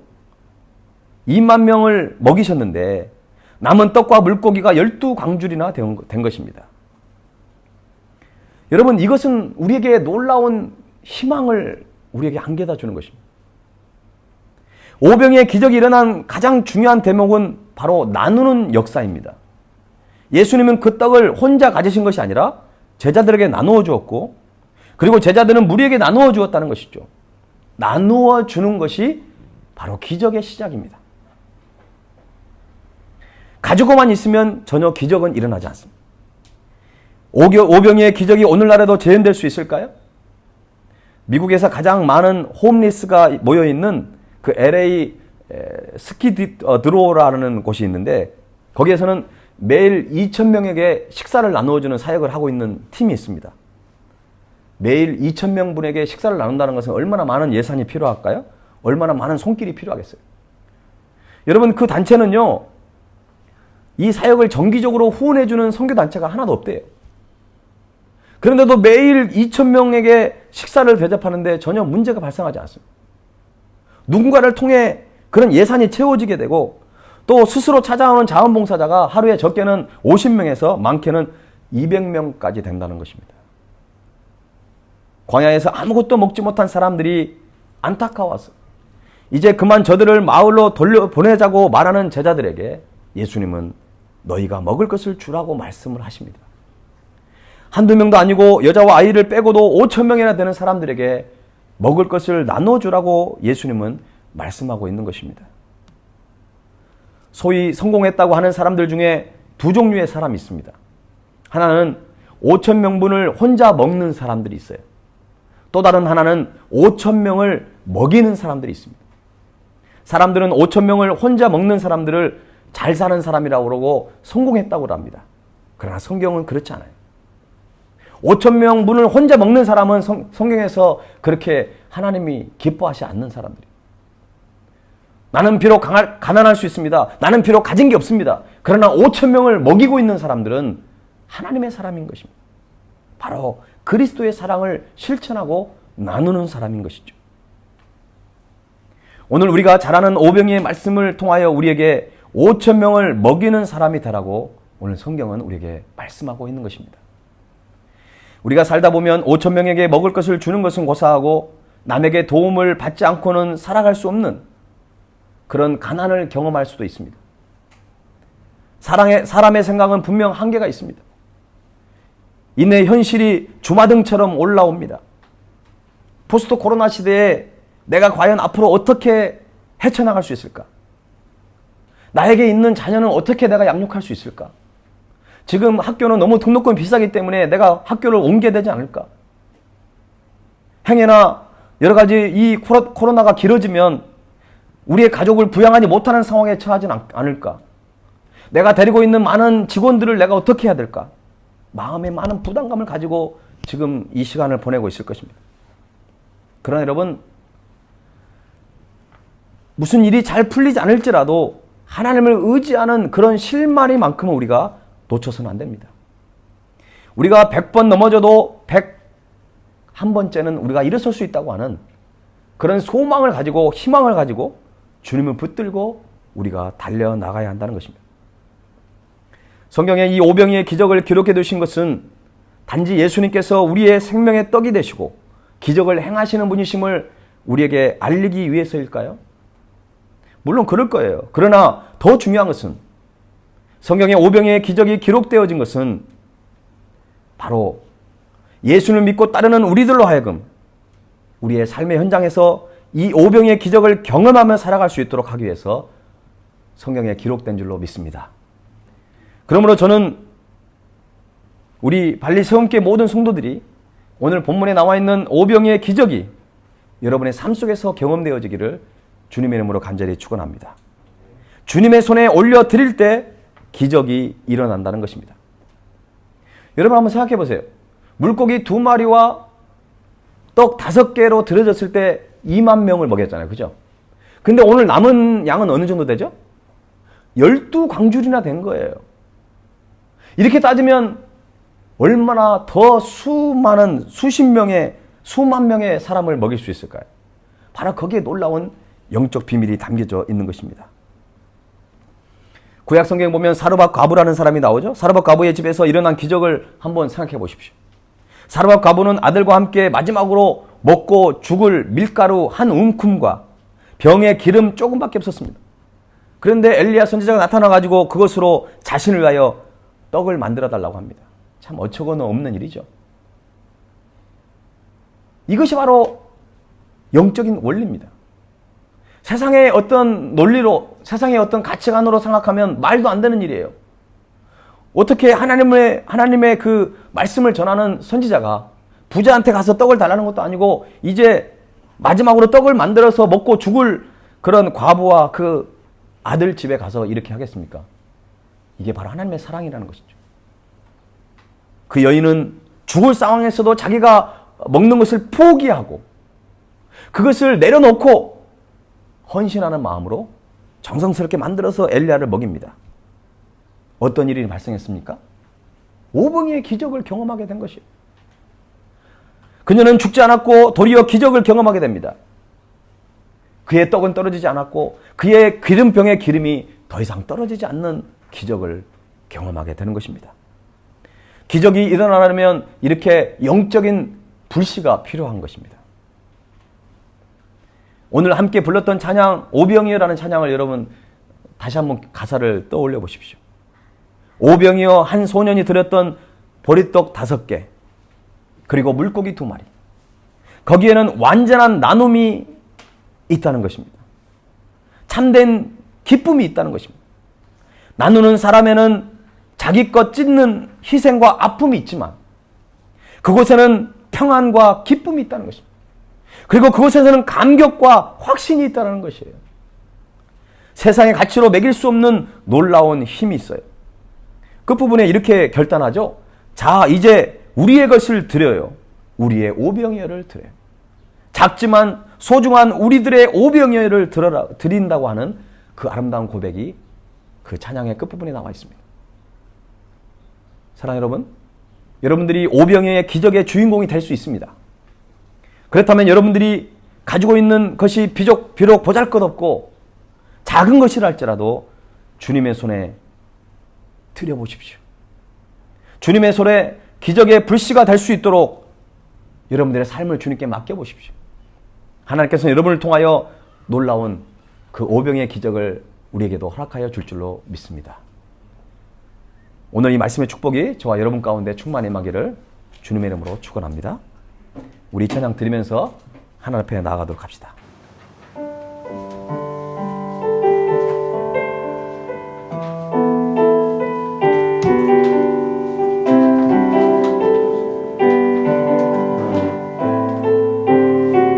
2만 명을 먹이셨는데 남은 떡과 물고기가 12광줄이나 된 것입니다. 여러분, 이것은 우리에게 놀라운 희망을 우리에게 안겨다 주는 것입니다. 오병이의 기적이 일어난 가장 중요한 대목은 바로 나누는 역사입니다. 예수님은 그 떡을 혼자 가지신 것이 아니라 제자들에게 나누어 주었고, 그리고 제자들은 무리에게 나누어 주었다는 것이죠. 나누어 주는 것이 바로 기적의 시작입니다. 가지고만 있으면 전혀 기적은 일어나지 않습니다. 오병이의 기적이 오늘날에도 재현될 수 있을까요? 미국에서 가장 많은 홈리스가 모여있는 그 LA 스키드로라는 곳이 있는데 거기에서는 매일 2,000명에게 식사를 나누어주는 사역을 하고 있는 팀이 있습니다. 매일 2,000명분에게 식사를 나눈다는 것은 얼마나 많은 예산이 필요할까요? 얼마나 많은 손길이 필요하겠어요? 여러분, 그 단체는요, 이 사역을 정기적으로 후원해주는 선교단체가 하나도 없대요. 그런데도 매일 2,000명에게 식사를 대접하는데 전혀 문제가 발생하지 않습니다. 누군가를 통해 그런 예산이 채워지게 되고 또 스스로 찾아오는 자원봉사자가 하루에 적게는 50명에서 많게는 200명까지 된다는 것입니다. 광야에서 아무것도 먹지 못한 사람들이 안타까워서 이제 그만 저들을 마을로 돌려보내자고 말하는 제자들에게 예수님은 너희가 먹을 것을 주라고 말씀을 하십니다. 한두 명도 아니고 여자와 아이를 빼고도 5,000명이나 되는 사람들에게 먹을 것을 나눠주라고 예수님은 말씀하고 있는 것입니다. 소위 성공했다고 하는 사람들 중에 두 종류의 사람이 있습니다. 하나는 5,000명분을 혼자 먹는 사람들이 있어요. 또 다른 하나는 5,000명을 먹이는 사람들이 있습니다. 사람들은 5,000명을 혼자 먹는 사람들을 잘 사는 사람이라고 그러고 성공했다고 합니다. 그러나 성경은 그렇지 않아요. 5,000명분을 혼자 먹는 사람은 성경에서 그렇게 하나님이 기뻐하지 않는 사람들이에요. 나는 비록 가난할 수 있습니다. 나는 비록 가진 게 없습니다. 그러나 5,000명을 먹이고 있는 사람들은 하나님의 사람인 것입니다. 바로 그리스도의 사랑을 실천하고 나누는 사람인 것이죠. 오늘 우리가 잘 아는 오병이의 말씀을 통하여 우리에게 5,000명을 먹이는 사람이 되라고 오늘 성경은 우리에게 말씀하고 있는 것입니다. 우리가 살다 보면 5,000명에게 먹을 것을 주는 것은 고사하고 남에게 도움을 받지 않고는 살아갈 수 없는 그런 가난을 경험할 수도 있습니다. 사람의 생각은 분명 한계가 있습니다. 이내 현실이 주마등처럼 올라옵니다. 포스트 코로나 시대에 내가 과연 앞으로 어떻게 헤쳐나갈 수 있을까? 나에게 있는 자녀는 어떻게 내가 양육할 수 있을까? 지금 학교는 너무 등록금이 비싸기 때문에 내가 학교를 옮겨야 되지 않을까? 행여나 여러 가지 이 코로나가 길어지면 우리의 가족을 부양하지 못하는 상황에 처하지 않을까? 내가 데리고 있는 많은 직원들을 내가 어떻게 해야 될까? 마음에 많은 부담감을 가지고 지금 이 시간을 보내고 있을 것입니다. 그러나 여러분, 무슨 일이 잘 풀리지 않을지라도 하나님을 의지하는 그런 실마리만큼은 우리가 놓쳐서는 안 됩니다. 우리가 100번 넘어져도 101번째는 우리가 일어설 수 있다고 하는 그런 소망을 가지고 희망을 가지고 주님을 붙들고 우리가 달려나가야 한다는 것입니다. 성경에 이 오병이의 기적을 기록해 두신 것은 단지 예수님께서 우리의 생명의 떡이 되시고 기적을 행하시는 분이심을 우리에게 알리기 위해서일까요? 물론 그럴 거예요. 그러나 더 중요한 것은 성경에 오병이어의 기적이 기록되어진 것은 바로 예수를 믿고 따르는 우리들로 하여금 우리의 삶의 현장에서 이 오병이어의 기적을 경험하며 살아갈 수 있도록 하기 위해서 성경에 기록된 줄로 믿습니다. 그러므로 저는 우리 발리 세움교회 모든 성도들이 오늘 본문에 나와 있는 오병이어의 기적이 여러분의 삶 속에서 경험되어지기를 주님의 이름으로 간절히 축원합니다. 주님의 손에 올려드릴 때 기적이 일어난다는 것입니다. 여러분 한번 생각해 보세요. 물고기 2마리와 떡 5개로 들어졌을 때 2만 명을 먹였잖아요. 그죠? 근데 오늘 남은 양은 어느 정도 되죠? 12광줄이나 된 거예요. 이렇게 따지면 얼마나 더 수만 명의 사람을 먹일 수 있을까요? 바로 거기에 놀라운 영적 비밀이 담겨져 있는 것입니다. 구약 성경에 보면 사르밧 과부라는 사람이 나오죠. 사르밧 과부의 집에서 일어난 기적을 한번 생각해 보십시오. 사르밧 과부는 아들과 함께 마지막으로 먹고 죽을 밀가루 한 움큼과 병에 기름 조금밖에 없었습니다. 그런데 엘리야 선지자가 나타나가지고 그것으로 자신을 위하여 떡을 만들어 달라고 합니다. 참 어처구니 없는 일이죠. 이것이 바로 영적인 원리입니다. 세상의 어떤 논리로, 세상의 어떤 가치관으로 생각하면 말도 안 되는 일이에요. 어떻게 하나님의 그 말씀을 전하는 선지자가 부자한테 가서 떡을 달라는 것도 아니고 이제 마지막으로 떡을 만들어서 먹고 죽을 그런 과부와 그 아들 집에 가서 이렇게 하겠습니까? 이게 바로 하나님의 사랑이라는 것이죠. 그 여인은 죽을 상황에서도 자기가 먹는 것을 포기하고 그것을 내려놓고 헌신하는 마음으로 정성스럽게 만들어서 엘리야를 먹입니다. 어떤 일이 발생했습니까? 오병이어의 기적을 경험하게 된 것이에요. 그녀는 죽지 않았고 도리어 기적을 경험하게 됩니다. 그의 떡은 떨어지지 않았고 그의 기름병의 기름이 더 이상 떨어지지 않는 기적을 경험하게 되는 것입니다. 기적이 일어나려면 이렇게 영적인 불씨가 필요한 것입니다. 오늘 함께 불렀던 찬양 오병이어라는 찬양을 여러분 다시 한번 가사를 떠올려 보십시오. 오병이어 한 소년이 드렸던 보리떡 5개 그리고 물고기 2마리 거기에는 완전한 나눔이 있다는 것입니다. 참된 기쁨이 있다는 것입니다. 나누는 사람에는 자기 것 찢는 희생과 아픔이 있지만 그곳에는 평안과 기쁨이 있다는 것입니다. 그리고 그곳에서는 감격과 확신이 있다는 것이에요. 세상의 가치로 매길 수 없는 놀라운 힘이 있어요. 끝부분에 이렇게 결단하죠. 자, 이제 우리의 것을 드려요. 우리의 오병이어를 드려요. 작지만 소중한 우리들의 오병이어를 드린다고 하는 그 아름다운 고백이 그 찬양의 끝부분에 나와 있습니다. 사랑하는 여러분, 여러분들이 오병이어의 기적의 주인공이 될 수 있습니다. 그렇다면 여러분들이 가지고 있는 것이 비록 보잘것없고 작은 것이라 할지라도 주님의 손에 드려보십시오. 주님의 손에 기적의 불씨가 될 수 있도록 여러분들의 삶을 주님께 맡겨보십시오. 하나님께서는 여러분을 통하여 놀라운 그 오병이어의 기적을 우리에게도 허락하여 줄 줄로 믿습니다. 오늘 이 말씀의 축복이 저와 여러분 가운데 충만히 임하기를 주님의 이름으로 축원합니다. 우리 찬양 드리면서 하나님 앞에 나아가도록 합시다.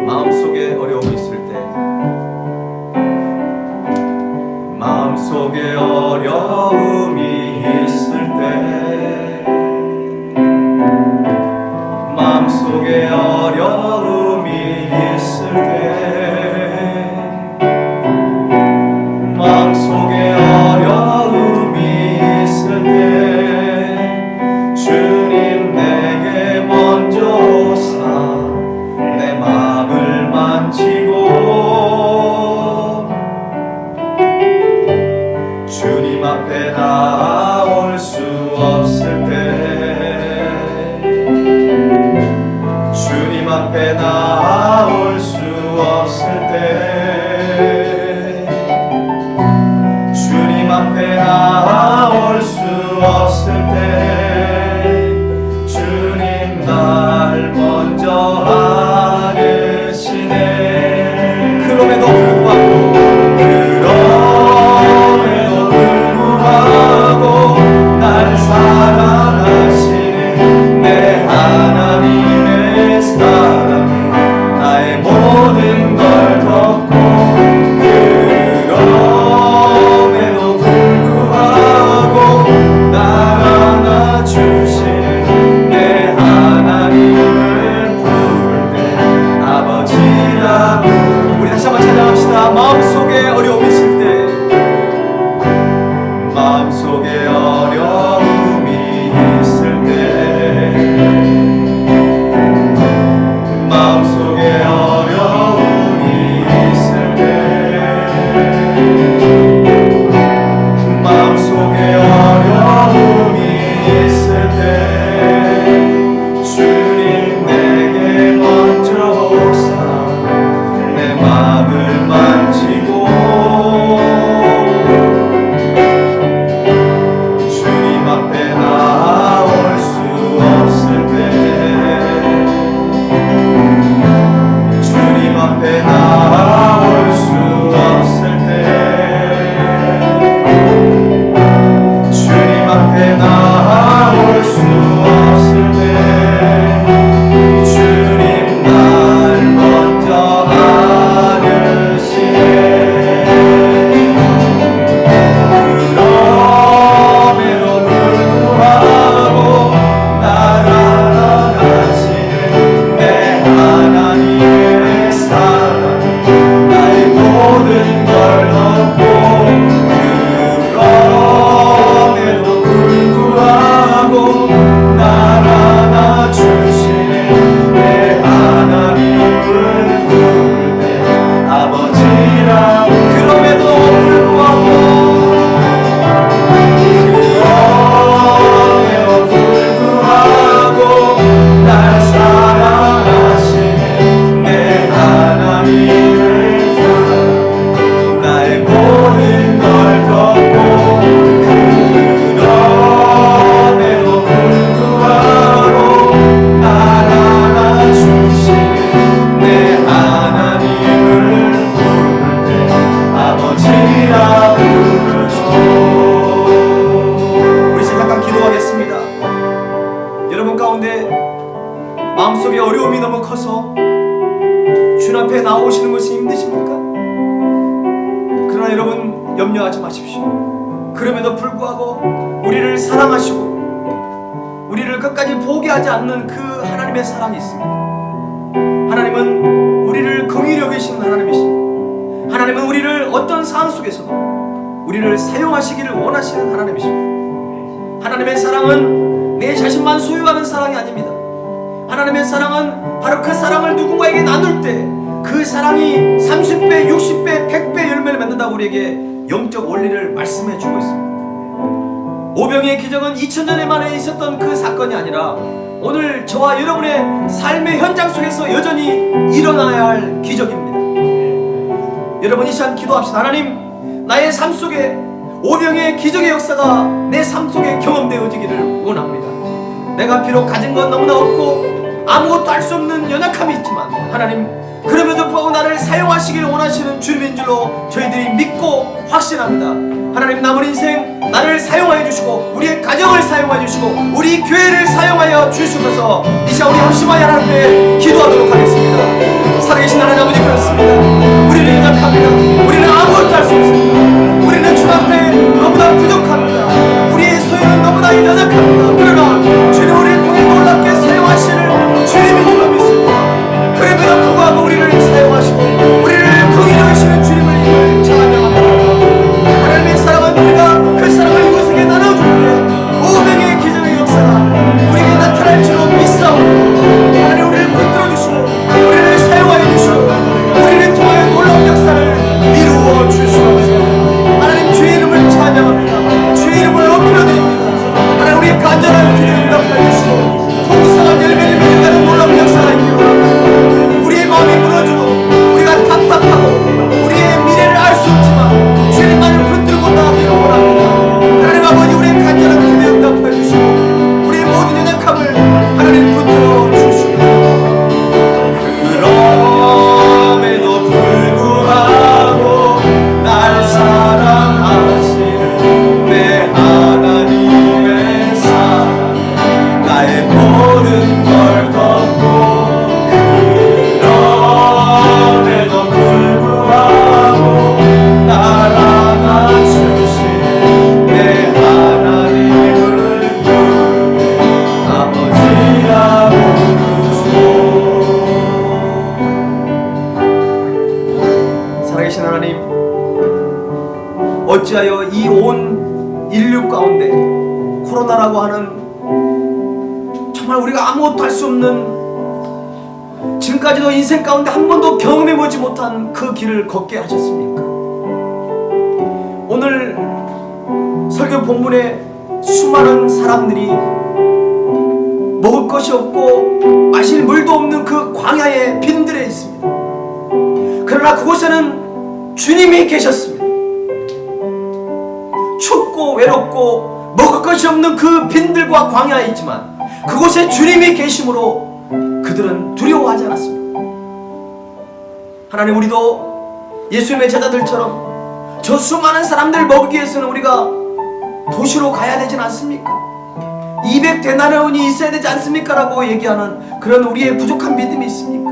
마음속에 어려움이 있을 때 마음속에 어려움이 있을 때 마음속에 어려움이 있을 때 마음속에 어려움이 있을 때 주님 내게 먼저 오사 내 마음을 만지고 주님 앞에 나올 수 없을 때 주님 앞에 나 없을 때 주님 날 먼저 아르시네. 그럼에도 불구하고 날 사랑하시는 내 하나님의 사랑이 나의 모든 걸 덮고, 그럼에도 불구하고 날 안아주시는 내 하나님을 부를 때 아버지라고. 우리 다시 한번 찬양합시다. 마음속에 어려움이 있을 때, 마음속에 어려움이 있을 때, 마음속에 어려움이 있을 때, 마음속에 어려움이 있을 때 주님 내게 먼저 오사 내 마음을 만지고, 주님 앞에 나올 수 없을 때, 주님 앞에 나올 수 없을 때, 주님 앞에 나올 수 없을 때 주님 날 먼저 아르시네. 그럼에도 불구하고 날 알아가시는 내 하나님의 사랑이 나의 모든 걸 덮고, 그럼에도 불구하고 날 안아주시는 내 하나님을 부를 때 아버지라. 그럼에도 불구하고, 그럼에도 불구하고 날 사랑하시는 내 하나님을 부를 나의 모든 걸 덮고, 그럼에도 불구하고 날 안아주시는 내 하나님을 부를 때 아버지라 부르죠. 우리 이제 잠깐 기도하겠습니다. 여러분 가운데 마음속에 어려움이 너무 커서 주님 앞에 나오시는 것이 힘드십니까? 그러나 여러분 염려하지 마십시오. 그럼에도 불구하고 우리를 사랑하시고 우리를 끝까지 포기하지 않는 그 하나님의 사랑이 있습니다. 하나님은 우리를 긍휼히 여기시는 하나님이십니다. 하나님은 우리를 어떤 상황 속에서도 우리를 사용하시기를 원하시는 하나님이십니다. 하나님의 사랑은 내 자신만 소유하는 사랑이 아닙니다. 하나님의 사랑은 바로 그 사랑을 누군가에게 나눌 때 그 사랑이 30배, 60배, 100배 열매를 맺는다고 우리에게 영적 원리를 말씀해 주고 있습니다. 오병이의 기적은 2000년 만에 있었던 그 사건이 아니라 오늘 저와 여러분의 삶의 현장 속에서 여전히 일어나야 할 기적입니다. 여러분 이 시간 기도합시다. 하나님, 나의 삶 속에 오병이의 기적의 역사가 내 삶 속에 경험되어지기를 원합니다. 내가 비록 가진 건 너무나 없고 아무것도 할 수 없는 연약함이 있지만 하나님, 그럼에도 불구하고 나를 사용하시기를 원하시는 주님인 줄로 저희들이 믿고 확신합니다. 하나님, 남은 인생 나를 사용하여 주시고 우리의 가정을 사용하여 주시고 우리 교회를 사용하여 주시면서 이 시간 우리 합심하여 하나님 앞에 기도하도록 하겠습니다. 살아계신 하나님 아버지, 그렇습니다. 우리는 연약합니다. 우리는 아무것도 할 수 없습니다. 우리는 주 앞에 너무나 부족합니다. 우리의 소유는 너무나 연약합니다. 그러나 주님 우리를 통해 놀랍게 사용하시는 주님인 줄로 믿습니다. 그럼에도 불구하고 우리를 사용하시고 우리를 긍휼히 여기시는 주님을 찬양합니다. 하나님의 사랑은 우리가 그 사랑을 이곳에게 나눠줄 때 오병이의 기적의 역사가 우리에게 나타날 줄로 믿사오니 하나님 우리를 붙들어 주시고 우리를 사용하여 주시고 우리를 통하여 놀라운 역사를 이루어 주시옵소서. 하나님, 주의 이름을 찬양합니다. 주의 이름을 높여드립니다. 하나님, 우리의 간절 코로나라고 하는 정말 우리가 아무것도 할 수 없는, 지금까지도 인생 가운데 한 번도 경험해보지 못한 그 길을 걷게 하셨습니까? 오늘 설교 본문에 수많은 사람들이 먹을 것이 없고 마실 물도 없는 그 광야의 빈들에 있습니다. 그러나 그곳에는 주님이 계셨습니다. 춥고 외롭고 먹을 것이 없는 그 빈들과 광야에 있지만 그곳에 주님이 계심으로 그들은 두려워하지 않았습니다. 하나님, 우리도 예수님의 제자들처럼 저 수많은 사람들 먹기 위해서는 우리가 도시로 가야 되진 않습니까? 200데나리온이 있어야 되지 않습니까? 라고 얘기하는 그런 우리의 부족한 믿음이 있습니까?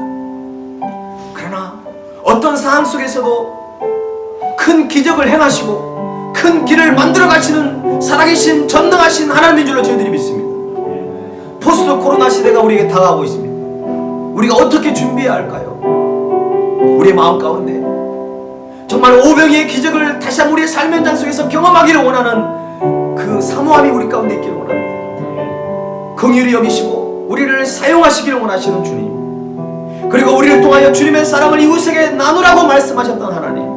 그러나 어떤 상황 속에서도 큰 기적을 행하시고 큰 길을 만들어 가시는 살아계신 전능하신 하나님인 줄로 저희들이 믿습니다. 포스트 코로나 시대가 우리에게 다가오고 있습니다. 우리가 어떻게 준비해야 할까요? 우리의 마음 가운데 정말 오병이의 기적을 다시 한번 우리의 삶의 현장 속에서 경험하기를 원하는 그 사모함이 우리 가운데 있기를 원합니다. 긍휼히 여기시고 우리를 사용하시기를 원하시는 주님, 그리고 우리를 통하여 주님의 사랑을 이웃에게 나누라고 말씀하셨던 하나님,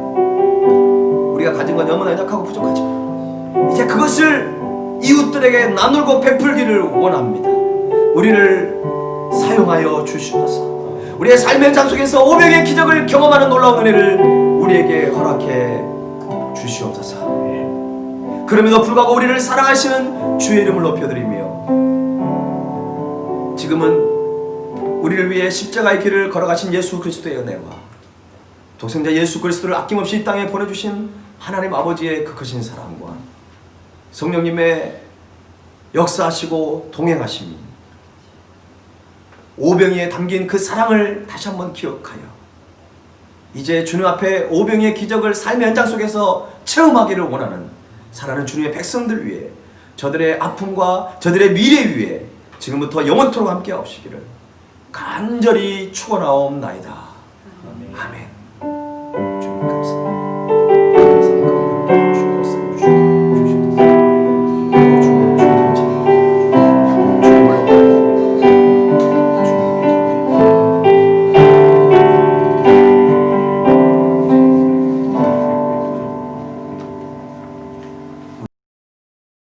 우리가 가진 건 너무나 연약하고 부족하지만 이제 그것을 이웃들에게 나누고 베풀기를 원합니다. 우리를 사용하여 주시옵소서. 우리의 삶의 현장 속에서 오병의 기적을 경험하는 놀라운 은혜를 우리에게 허락해 주시옵소서. 그럼에도 불구하고 우리를 사랑하시는 주의 이름을 높여드리며 지금은 우리를 위해 십자가의 길을 걸어가신 예수 그리스도의 은혜와 독생자 예수 그리스도를 아낌없이 이 땅에 보내주신 하나님 아버지의 그 크신 사랑과 성령님의 역사하시고 동행하심이 오병이에 담긴 그 사랑을 다시 한번 기억하여 이제 주님 앞에 오병이의 기적을 삶의 현장 속에서 체험하기를 원하는 사랑하는 주님의 백성들 위해, 저들의 아픔과 저들의 미래 위해 지금부터 영원토록 함께 하옵시기를 간절히 축원하옵나이다. 아멘.